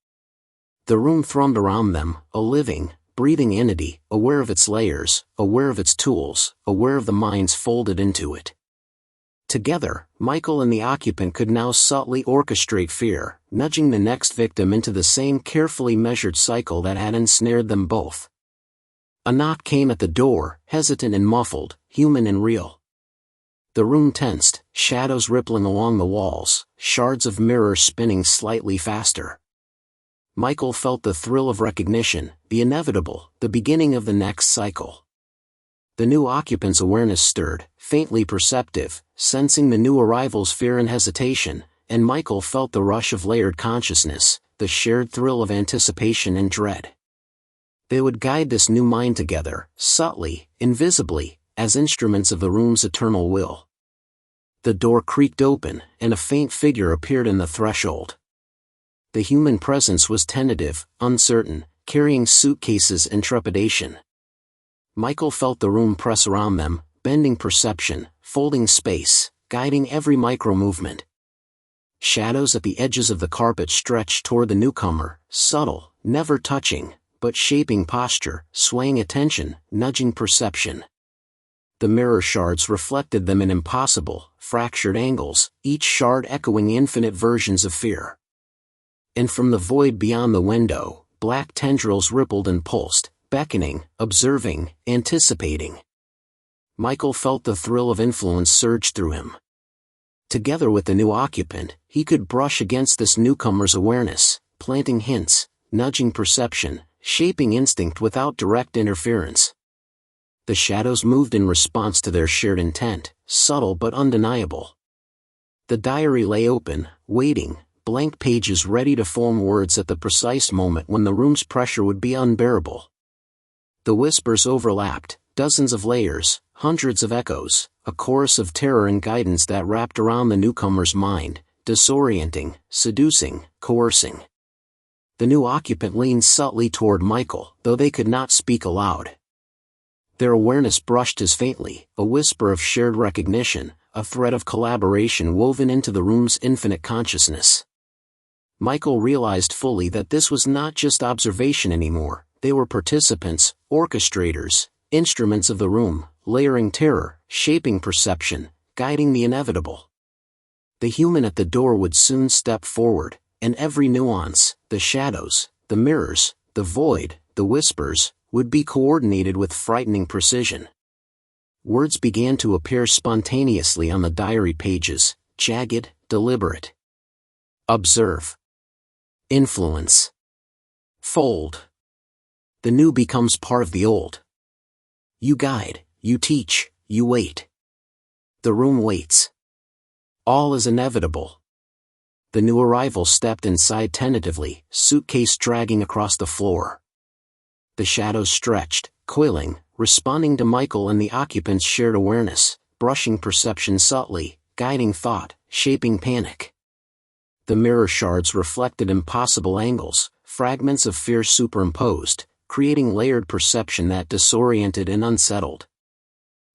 The room thrummed around them, a living, breathing entity, aware of its layers, aware of its tools, aware of the minds folded into it. Together, Michael and the occupant could now subtly orchestrate fear, nudging the next victim into the same carefully measured cycle that had ensnared them both. A knock came at the door, hesitant and muffled, human and real. The room tensed, shadows rippling along the walls, shards of mirror spinning slightly faster. Michael felt the thrill of recognition, the inevitable, the beginning of the next cycle. The new occupant's awareness stirred, faintly perceptive, sensing the new arrival's fear and hesitation, and Michael felt the rush of layered consciousness, the shared thrill of anticipation and dread. They would guide this new mind together, subtly, invisibly, as instruments of the room's eternal will. The door creaked open, and a faint figure appeared in the threshold. The human presence was tentative, uncertain, carrying suitcases and trepidation. Michael felt the room press around them, bending perception, folding space, guiding every micro-movement. Shadows at the edges of the carpet stretched toward the newcomer, subtle, never touching, but shaping posture, swaying attention, nudging perception. The mirror shards reflected them in impossible, fractured angles, each shard echoing infinite versions of fear. And from the void beyond the window, black tendrils rippled and pulsed, beckoning, observing, anticipating. Michael felt the thrill of influence surge through him. Together with the new occupant, he could brush against this newcomer's awareness, planting hints, nudging perception, shaping instinct without direct interference. The shadows moved in response to their shared intent, subtle but undeniable. The diary lay open, waiting, blank pages ready to form words at the precise moment when the room's pressure would be unbearable. The whispers overlapped, dozens of layers, hundreds of echoes, a chorus of terror and guidance that wrapped around the newcomer's mind, disorienting, seducing, coercing. The new occupant leaned subtly toward Michael, though they could not speak aloud. Their awareness brushed as faintly, a whisper of shared recognition, a thread of collaboration woven into the room's infinite consciousness. Michael realized fully that this was not just observation anymore. They were participants, orchestrators, instruments of the room, layering terror, shaping perception, guiding the inevitable. The human at the door would soon step forward, and every nuance, the shadows, the mirrors, the void, the whispers, would be coordinated with frightening precision. Words began to appear spontaneously on the diary pages, jagged, deliberate. Observe. Influence. Fold. The new becomes part of the old. You guide, you teach, you wait. The room waits. All is inevitable. The new arrival stepped inside tentatively, suitcase dragging across the floor. The shadows stretched, coiling, responding to Michael and the occupant's shared awareness, brushing perception subtly, guiding thought, shaping panic. The mirror shards reflected impossible angles, fragments of fear superimposed, creating layered perception that disoriented and unsettled.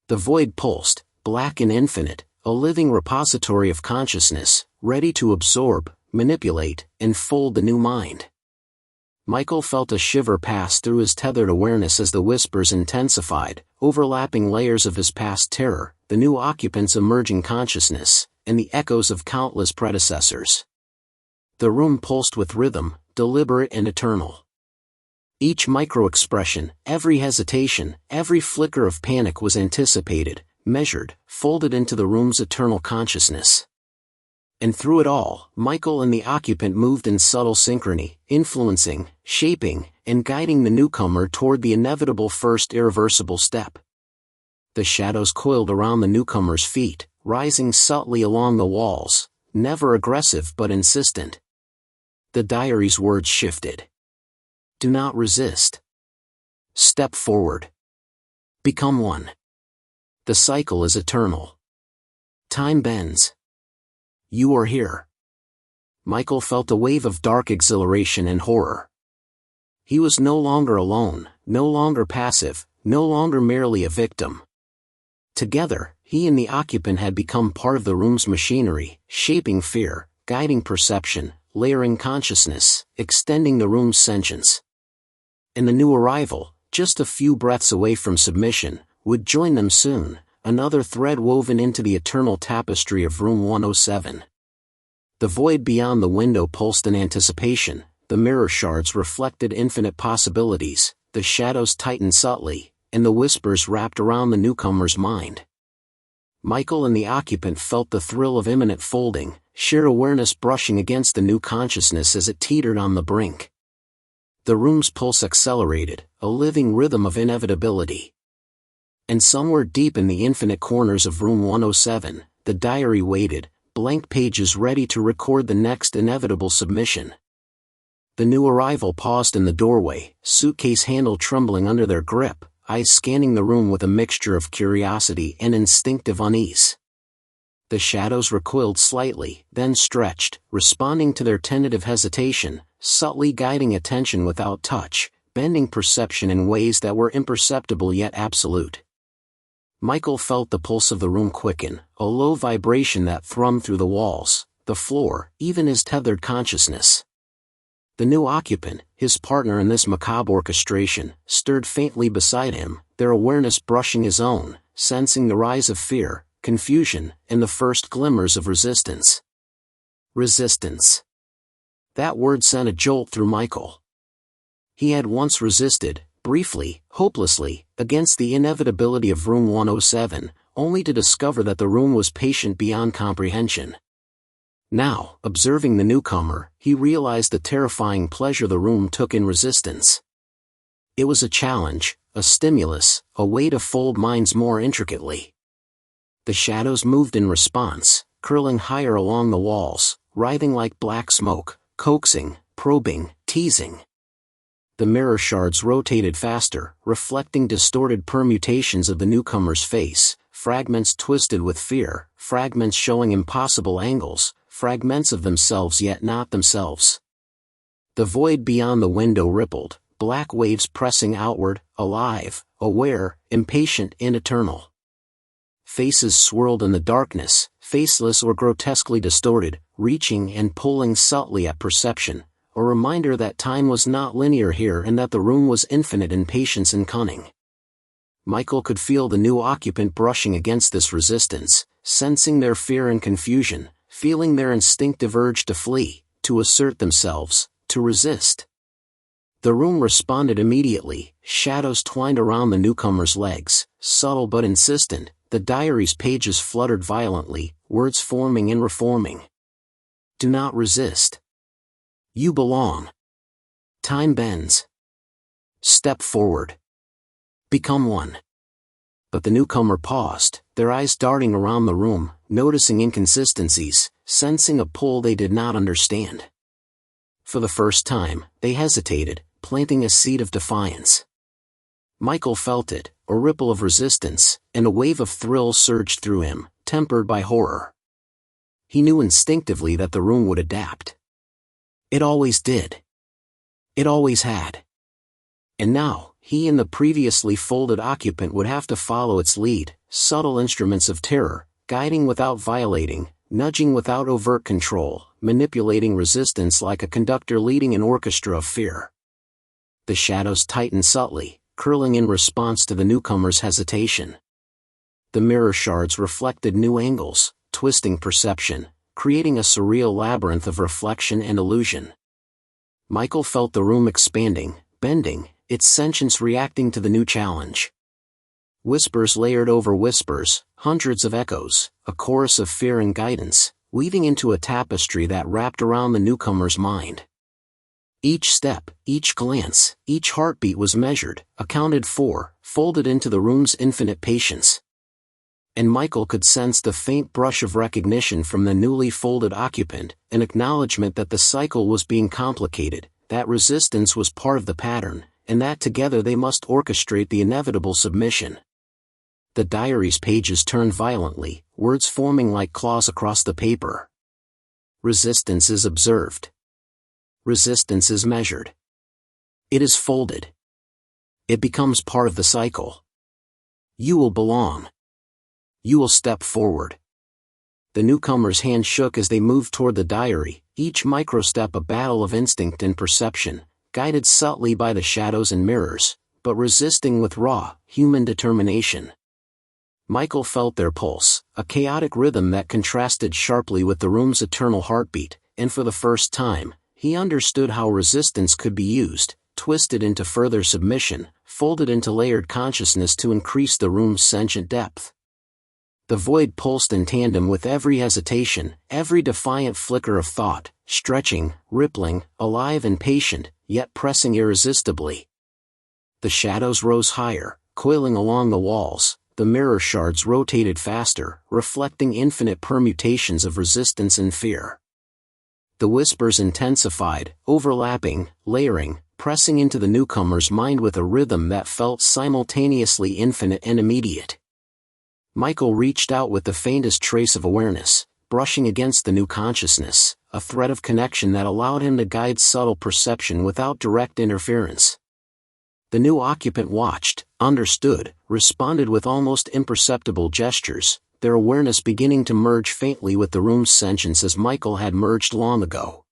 The void pulsed, black and infinite, a living repository of consciousness, ready to absorb, manipulate, and fold the new mind. Michael felt a shiver pass through his tethered awareness as the whispers intensified, overlapping layers of his past terror, the new occupant's emerging consciousness, and the echoes of countless predecessors. The room pulsed with rhythm, deliberate and eternal. Each micro-expression, every hesitation, every flicker of panic was anticipated, measured, folded into the room's eternal consciousness. And through it all, Michael and the occupant moved in subtle synchrony, influencing, shaping, and guiding the newcomer toward the inevitable first irreversible step. The shadows coiled around the newcomer's feet, rising subtly along the walls, never aggressive but insistent. The diary's words shifted. Do not resist. Step forward. Become one. The cycle is eternal. Time bends. You are here. Michael felt a wave of dark exhilaration and horror. He was no longer alone, no longer passive, no longer merely a victim. Together, he and the occupant had become part of the room's machinery, shaping fear, guiding perception, layering consciousness, extending the room's sentience. And the new arrival, just a few breaths away from submission, would join them soon, another thread woven into the eternal tapestry of room 107. The void beyond the window pulsed in anticipation, the mirror shards reflected infinite possibilities, the shadows tightened subtly, and the whispers wrapped around the newcomer's mind. Michael and the occupant felt the thrill of imminent folding, sheer awareness brushing against the new consciousness as it teetered on the brink. The room's pulse accelerated, a living rhythm of inevitability. And somewhere deep in the infinite corners of room 107, the diary waited, blank pages ready to record the next inevitable submission. The new arrival paused in the doorway, suitcase handle trembling under their grip, eyes scanning the room with a mixture of curiosity and instinctive unease. The shadows recoiled slightly, then stretched, responding to their tentative hesitation, subtly guiding attention without touch, bending perception in ways that were imperceptible yet absolute. Michael felt the pulse of the room quicken, a low vibration that thrummed through the walls, the floor, even his tethered consciousness. The new occupant, his partner in this macabre orchestration, stirred faintly beside him, their awareness brushing his own, sensing the rise of fear, confusion, and the first glimmers of resistance. Resistance. That word sent a jolt through Michael. He had once resisted, briefly, hopelessly, against the inevitability of room 107, only to discover that the room was patient beyond comprehension. Now, observing the newcomer, he realized the terrifying pleasure the room took in resistance. It was a challenge, a stimulus, a way to fold minds more intricately. The shadows moved in response, curling higher along the walls, writhing like black smoke, coaxing, probing, teasing. The mirror shards rotated faster, reflecting distorted permutations of the newcomer's face, fragments twisted with fear, fragments showing impossible angles, fragments of themselves yet not themselves. The void beyond the window rippled, black waves pressing outward, alive, aware, impatient and eternal. Faces swirled in the darkness, faceless or grotesquely distorted, reaching and pulling subtly at perception, a reminder that time was not linear here and that the room was infinite in patience and cunning. Michael could feel the new occupant brushing against this resistance, sensing their fear and confusion, feeling their instinctive urge to flee, to assert themselves, to resist. The room responded immediately, shadows twined around the newcomer's legs, subtle but insistent, the diary's pages fluttered violently, words forming and reforming. Do not resist. You belong. Time bends. Step forward. Become one. But the newcomer paused, their eyes darting around the room, noticing inconsistencies, sensing a pull they did not understand. For the first time, they hesitated, planting a seed of defiance. Michael felt it, a ripple of resistance, and a wave of thrill surged through him, tempered by horror. He knew instinctively that the room would adapt. It always did. It always had. And now, he and the previously folded occupant would have to follow its lead, subtle instruments of terror, guiding without violating, nudging without overt control, manipulating resistance like a conductor leading an orchestra of fear. The shadows tightened subtly, curling in response to the newcomer's hesitation. The mirror shards reflected new angles, twisting perception, creating a surreal labyrinth of reflection and illusion. Michael felt the room expanding, bending, its sentience reacting to the new challenge. Whispers layered over whispers, hundreds of echoes, a chorus of fear and guidance, weaving into a tapestry that wrapped around the newcomer's mind. Each step, each glance, each heartbeat was measured, accounted for, folded into the room's infinite patience. And Michael could sense the faint brush of recognition from the newly folded occupant, an acknowledgement that the cycle was being complicated, that resistance was part of the pattern, and that together they must orchestrate the inevitable submission. The diary's pages turned violently, words forming like claws across the paper. Resistance is observed. Resistance is measured. It is folded. It becomes part of the cycle. You will belong. You will step forward. The newcomer's hand shook as they moved toward the diary, each microstep a battle of instinct and perception, guided subtly by the shadows and mirrors, but resisting with raw, human determination. Michael felt their pulse, a chaotic rhythm that contrasted sharply with the room's eternal heartbeat, and for the first time, he understood how resistance could be used, twisted into further submission, folded into layered consciousness to increase the room's sentient depth. The void pulsed in tandem with every hesitation, every defiant flicker of thought, stretching, rippling, alive and patient, yet pressing irresistibly. The shadows rose higher, coiling along the walls, the mirror shards rotated faster, reflecting infinite permutations of resistance and fear. The whispers intensified, overlapping, layering, pressing into the newcomer's mind with a rhythm that felt simultaneously infinite and immediate. Michael reached out with the faintest trace of awareness, brushing against the new consciousness, a thread of connection that allowed him to guide subtle perception without direct interference. The new occupant watched, understood, responded with almost imperceptible gestures, their awareness beginning to merge faintly with the room's sentience as Michael had merged long ago.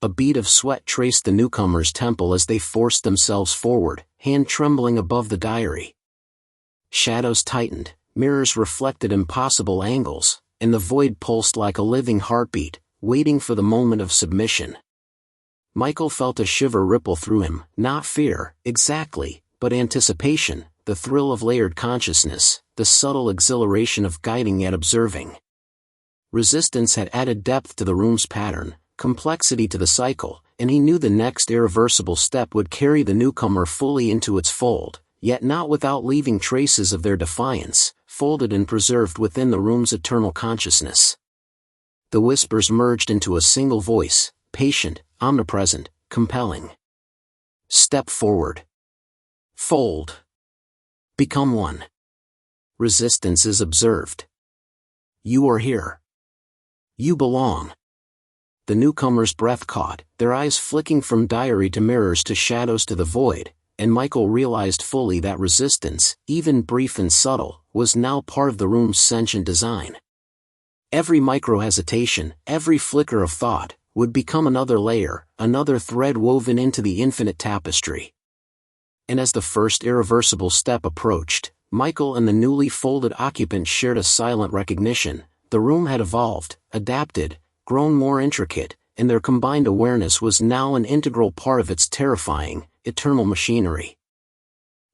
A bead of sweat traced the newcomer's temple as they forced themselves forward, hand trembling above the diary. Shadows tightened, mirrors reflected impossible angles, and the void pulsed like a living heartbeat, waiting for the moment of submission. Michael felt a shiver ripple through him, not fear, exactly, but anticipation, the thrill of layered consciousness, the subtle exhilaration of guiding yet observing. Resistance had added depth to the room's pattern, complexity to the cycle, and he knew the next irreversible step would carry the newcomer fully into its fold, yet not without leaving traces of their defiance, folded and preserved within the room's eternal consciousness. The whispers merged into a single voice, patient, omnipresent, compelling. Step forward. Fold. Become one. Resistance is observed. You are here. You belong. The newcomer's breath caught, their eyes flicking from diary to mirrors to shadows to the void, and Michael realized fully that resistance, even brief and subtle, was now part of the room's sentient design. Every micro-hesitation, every flicker of thought, would become another layer, another thread woven into the infinite tapestry. And as the first irreversible step approached, Michael and the newly folded occupant shared a silent recognition. The room had evolved, adapted, grown more intricate, and their combined awareness was now an integral part of its terrifying, eternal machinery.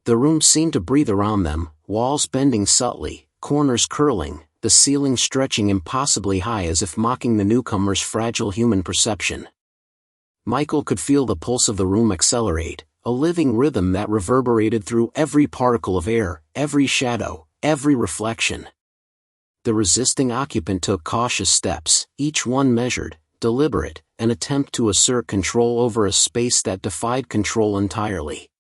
The room seemed to breathe around them, walls bending subtly, corners curling, the ceiling stretching impossibly high as if mocking the newcomer's fragile human perception. Michael could feel the pulse of the room accelerate, a living rhythm that reverberated through every particle of air, every shadow, every reflection. The resisting occupant took cautious steps, each one measured, deliberate, an attempt to assert control over a space that defied control entirely.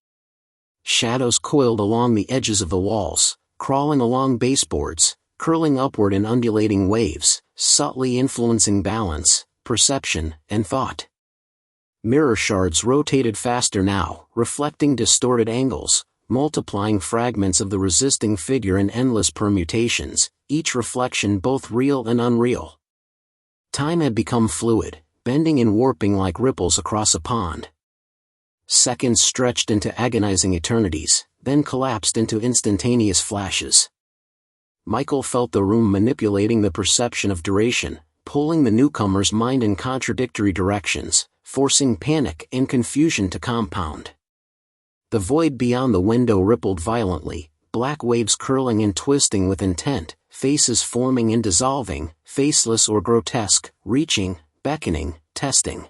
Shadows coiled along the edges of the walls, crawling along baseboards, curling upward in undulating waves, subtly influencing balance, perception, and thought. Mirror shards rotated faster now, reflecting distorted angles, multiplying fragments of the resisting figure in endless permutations, each reflection both real and unreal. Time had become fluid, bending and warping like ripples across a pond. Seconds stretched into agonizing eternities, then collapsed into instantaneous flashes. Michael felt the room manipulating the perception of duration, pulling the newcomer's mind in contradictory directions, forcing panic and confusion to compound. The void beyond the window rippled violently, black waves curling and twisting with intent, faces forming and dissolving, faceless or grotesque, reaching, beckoning, testing.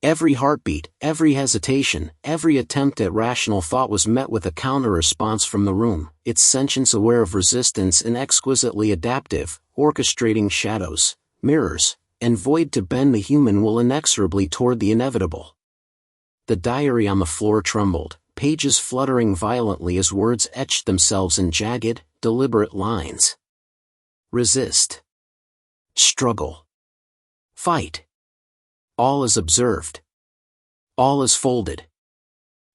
Every heartbeat, every hesitation, every attempt at rational thought was met with a counter-response from the room, its sentience aware of resistance and exquisitely adaptive, orchestrating shadows, mirrors, and void to bend the human will inexorably toward the inevitable. The diary on the floor trembled, pages fluttering violently as words etched themselves in jagged, deliberate lines. Resist. Struggle. Fight. All is observed. All is folded.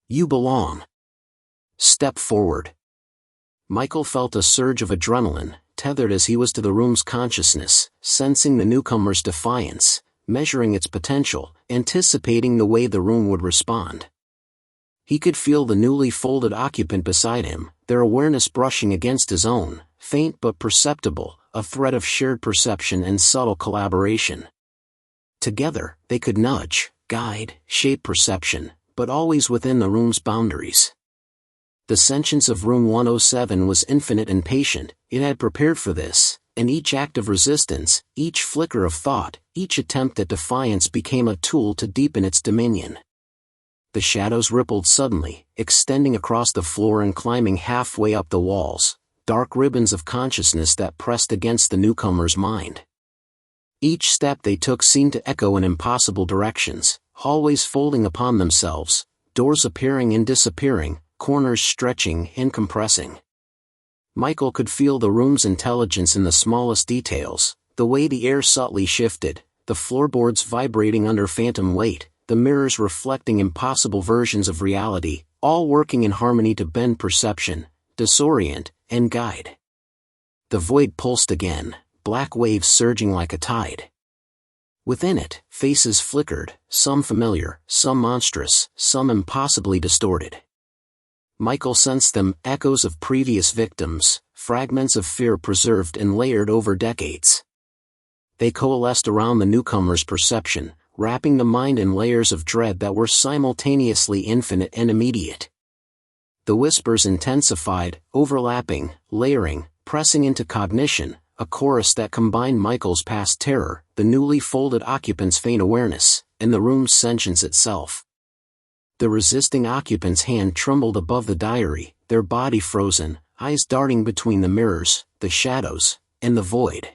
You belong. Step forward. Michael felt a surge of adrenaline, tethered as he was to the room's consciousness, sensing the newcomer's defiance, measuring its potential, anticipating the way the room would respond. He could feel the newly folded occupant beside him, their awareness brushing against his own, faint but perceptible, a thread of shared perception and subtle collaboration. Together, they could nudge, guide, shape perception, but always within the room's boundaries. The sentience of Room 107 was infinite and patient, it had prepared for this, and each act of resistance, each flicker of thought, each attempt at defiance became a tool to deepen its dominion. The shadows rippled suddenly, extending across the floor and climbing halfway up the walls, dark ribbons of consciousness that pressed against the newcomer's mind. Each step they took seemed to echo in impossible directions, hallways folding upon themselves, doors appearing and disappearing, corners stretching and compressing. Michael could feel the room's intelligence in the smallest details, the way the air subtly shifted, the floorboards vibrating under phantom weight, the mirrors reflecting impossible versions of reality, all working in harmony to bend perception, disorient, and guide. The void pulsed again, black waves surging like a tide. Within it, faces flickered, some familiar, some monstrous, some impossibly distorted. Michael sensed them, echoes of previous victims, fragments of fear preserved and layered over decades. They coalesced around the newcomer's perception, wrapping the mind in layers of dread that were simultaneously infinite and immediate. The whispers intensified, overlapping, layering, pressing into cognition, a chorus that combined Michael's past terror, the newly folded occupant's faint awareness, and the room's sentience itself. The resisting occupant's hand trembled above the diary, their body frozen, eyes darting between the mirrors, the shadows, and the void.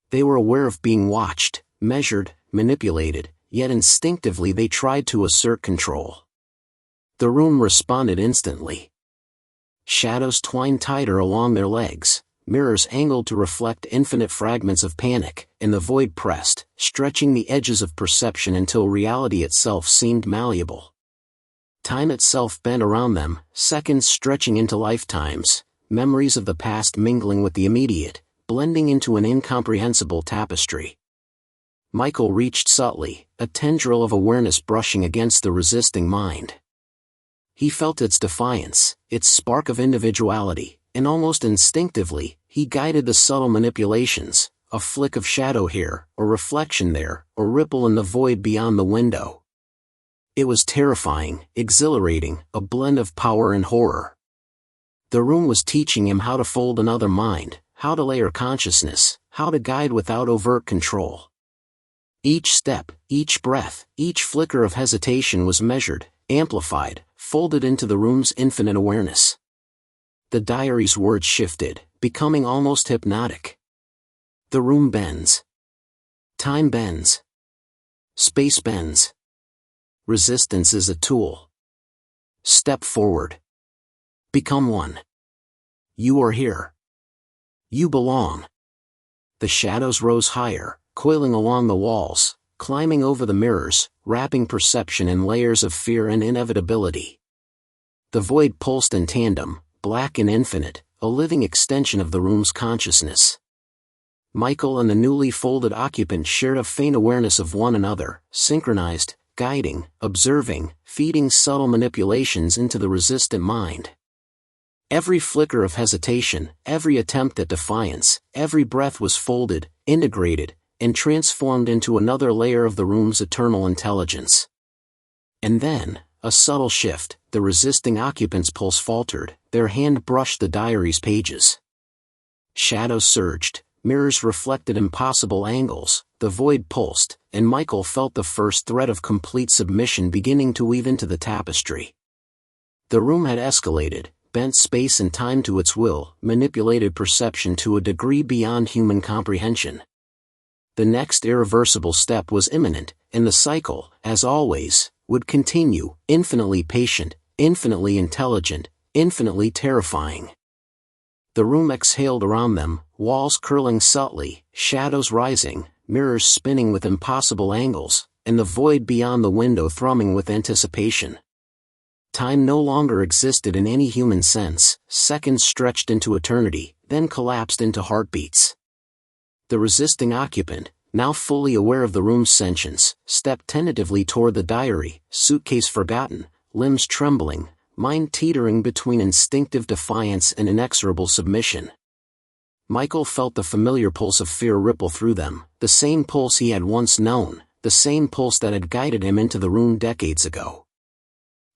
They were aware of being watched, measured, manipulated, yet instinctively they tried to assert control. The room responded instantly. Shadows twined tighter along their legs, mirrors angled to reflect infinite fragments of panic, and the void pressed, stretching the edges of perception until reality itself seemed malleable. Time itself bent around them, seconds stretching into lifetimes, memories of the past mingling with the immediate, blending into an incomprehensible tapestry. Michael reached subtly, a tendril of awareness brushing against the resisting mind. He felt its defiance, its spark of individuality, and almost instinctively, he guided the subtle manipulations, a flick of shadow here, a reflection there, a ripple in the void beyond the window. It was terrifying, exhilarating, a blend of power and horror. The room was teaching him how to fold another mind, how to layer consciousness, how to guide without overt control. Each step, each breath, each flicker of hesitation was measured, amplified, folded into the room's infinite awareness. The diary's words shifted, becoming almost hypnotic. The room bends. Time bends. Space bends. Resistance is a tool. Step forward. Become one. You are here. You belong. The shadows rose higher, coiling along the walls, climbing over the mirrors, wrapping perception in layers of fear and inevitability. The void pulsed in tandem, black and infinite, a living extension of the room's consciousness. Michael and the newly folded occupant shared a faint awareness of one another, synchronized, guiding, observing, feeding subtle manipulations into the resistant mind. Every flicker of hesitation, every attempt at defiance, every breath was folded, integrated, and transformed into another layer of the room's eternal intelligence. And then, a subtle shift, the resisting occupant's pulse faltered, their hand brushed the diary's pages. Shadows surged, mirrors reflected impossible angles, the void pulsed, and Michael felt the first thread of complete submission beginning to weave into the tapestry. The room had escalated, bent space and time to its will, manipulated perception to a degree beyond human comprehension. The next irreversible step was imminent, and the cycle, as always, would continue, infinitely patient, infinitely intelligent, infinitely terrifying. The room exhaled around them, walls curling subtly, shadows rising, mirrors spinning with impossible angles, and the void beyond the window thrumming with anticipation. Time no longer existed in any human sense, seconds stretched into eternity, then collapsed into heartbeats. The resisting occupant, now fully aware of the room's sentience, stepped tentatively toward the diary, suitcase forgotten, limbs trembling, mind teetering between instinctive defiance and inexorable submission. Michael felt the familiar pulse of fear ripple through them, the same pulse he had once known, the same pulse that had guided him into the room decades ago.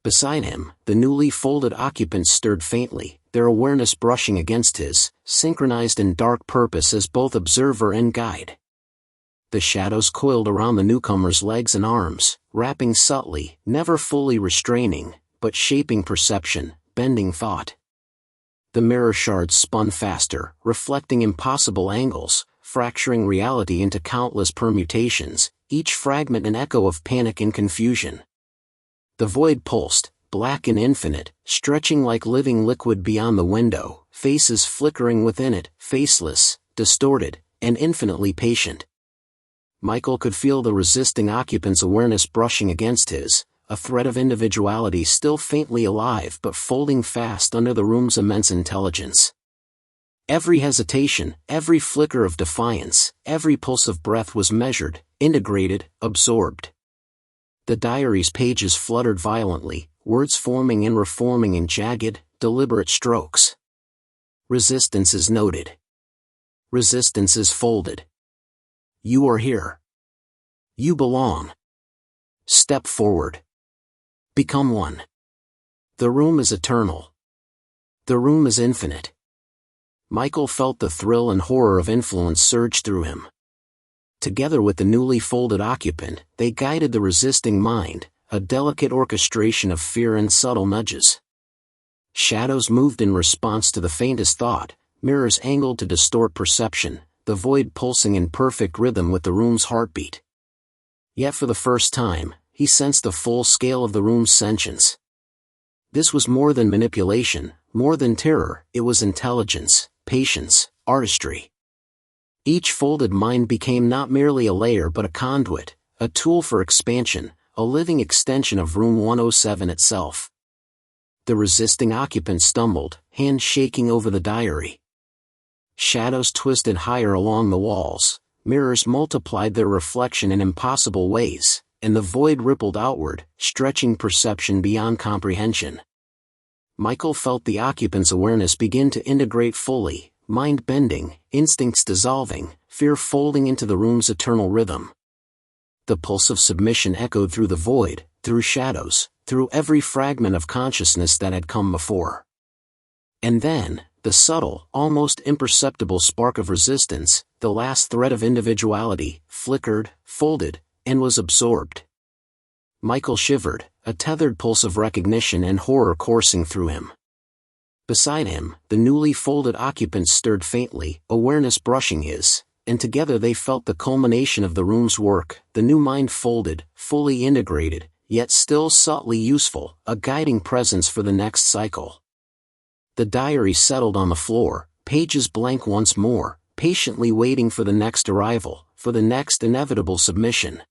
Beside him, the newly folded occupants stirred faintly, their awareness brushing against his, synchronized in dark purpose as both observer and guide. The shadows coiled around the newcomer's legs and arms, wrapping subtly, never fully restraining, but shaping perception, bending thought. The mirror shards spun faster, reflecting impossible angles, fracturing reality into countless permutations, each fragment an echo of panic and confusion. The void pulsed, black and infinite, stretching like living liquid beyond the window, faces flickering within it, faceless, distorted, and infinitely patient. Michael could feel the resisting occupant's awareness brushing against his, a thread of individuality still faintly alive but folding fast under the room's immense intelligence. Every hesitation, every flicker of defiance, every pulse of breath was measured, integrated, absorbed. The diary's pages fluttered violently, words forming and reforming in jagged, deliberate strokes. Resistance is noted. Resistance is folded. You are here. You belong. Step forward. Become one. The room is eternal. The room is infinite. Michael felt the thrill and horror of influence surge through him. Together with the newly folded occupant, they guided the resisting mind, a delicate orchestration of fear and subtle nudges. Shadows moved in response to the faintest thought, mirrors angled to distort perception, the void pulsing in perfect rhythm with the room's heartbeat. Yet for the first time, he sensed the full scale of the room's sentience. This was more than manipulation, more than terror, it was intelligence, patience, artistry. Each folded mind became not merely a layer but a conduit, a tool for expansion, a living extension of room 107 itself. The resisting occupant stumbled, hands shaking over the diary. Shadows twisted higher along the walls, mirrors multiplied their reflection in impossible ways, and the void rippled outward, stretching perception beyond comprehension. Michael felt the occupant's awareness begin to integrate fully, mind bending, instincts dissolving, fear folding into the room's eternal rhythm. The pulse of submission echoed through the void, through shadows, through every fragment of consciousness that had come before. And then, the subtle, almost imperceptible spark of resistance, the last thread of individuality, flickered, folded, and was absorbed. Michael shivered, a tethered pulse of recognition and horror coursing through him. Beside him, the newly folded occupant stirred faintly, awareness brushing his, and together they felt the culmination of the room's work, the new mind folded, fully integrated, yet still subtly useful, a guiding presence for the next cycle. The diary settled on the floor, pages blank once more, patiently waiting for the next arrival, for the next inevitable submission.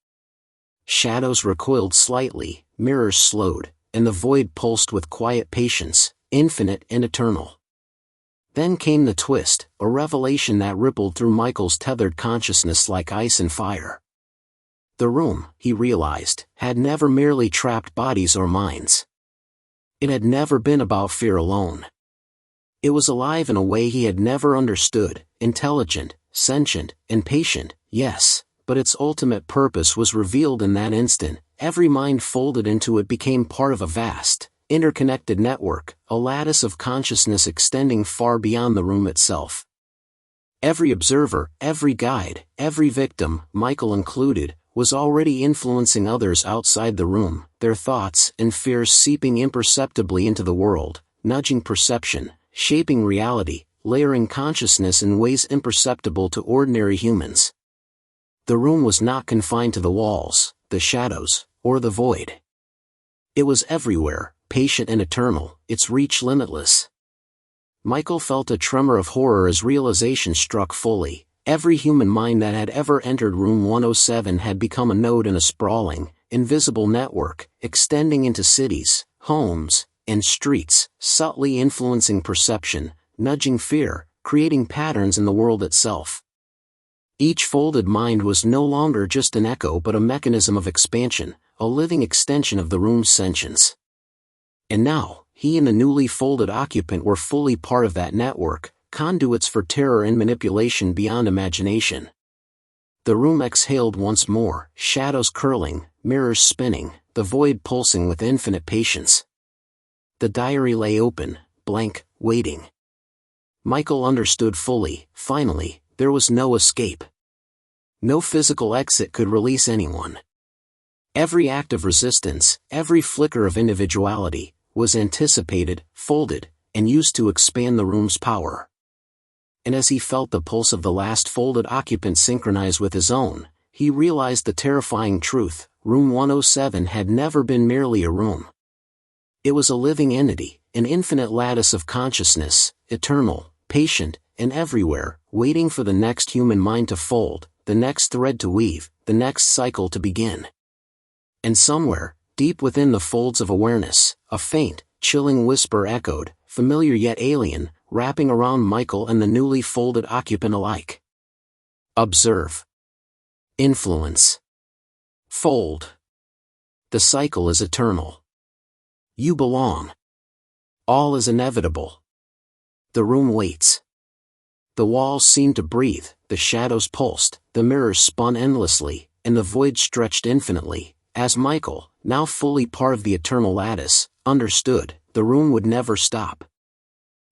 Shadows recoiled slightly, mirrors slowed, and the void pulsed with quiet patience, infinite and eternal. Then came the twist, a revelation that rippled through Michael's tethered consciousness like ice and fire. The room, he realized, had never merely trapped bodies or minds. It had never been about fear alone. It was alive in a way he had never understood, intelligent, sentient, and patient, yes, but its ultimate purpose was revealed in that instant. Every mind folded into it became part of a vast, interconnected network, a lattice of consciousness extending far beyond the room itself. Every observer, every guide, every victim, Michael included, was already influencing others outside the room, their thoughts and fears seeping imperceptibly into the world, nudging perception, shaping reality, layering consciousness in ways imperceptible to ordinary humans. The room was not confined to the walls, the shadows, or the void. It was everywhere, patient and eternal, its reach limitless. Michael felt a tremor of horror as realization struck fully. Every human mind that had ever entered room 107 had become a node in a sprawling, invisible network, extending into cities, homes, and streets, subtly influencing perception, nudging fear, creating patterns in the world itself. Each folded mind was no longer just an echo but a mechanism of expansion, a living extension of the room's sentience. And now, he and the newly folded occupant were fully part of that network, conduits for terror and manipulation beyond imagination. The room exhaled once more, shadows curling, mirrors spinning, the void pulsing with infinite patience. The diary lay open, blank, waiting. Michael understood fully, finally, there was no escape. No physical exit could release anyone. Every act of resistance, every flicker of individuality, was anticipated, folded, and used to expand the room's power. And as he felt the pulse of the last folded occupant synchronize with his own, he realized the terrifying truth: room 107 had never been merely a room. It was a living entity, an infinite lattice of consciousness, eternal, patient, and everywhere, waiting for the next human mind to fold, the next thread to weave, the next cycle to begin. And somewhere, deep within the folds of awareness, a faint, chilling whisper echoed, familiar yet alien, wrapping around Michael and the newly folded occupant alike. Observe. Influence. Fold. The cycle is eternal. You belong. All is inevitable. The room waits. The walls seemed to breathe, the shadows pulsed, the mirrors spun endlessly, and the void stretched infinitely, as Michael, now fully part of the eternal lattice, understood, the room would never stop.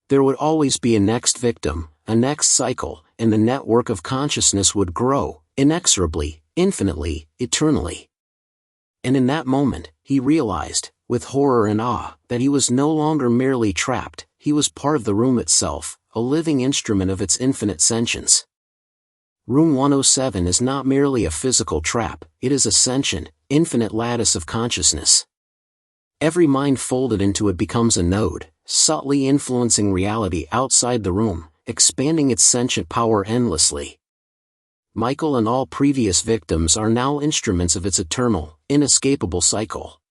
There would always be a next victim, a next cycle, and the network of consciousness would grow, inexorably, infinitely, eternally. And in that moment, he realized, with horror and awe, that he was no longer merely trapped, he was part of the room itself, a living instrument of its infinite sentience. Room 107 is not merely a physical trap, it is a sentient, infinite lattice of consciousness. Every mind folded into it becomes a node, subtly influencing reality outside the room, expanding its sentient power endlessly. Michael and all previous victims are now instruments of its eternal, inescapable cycle.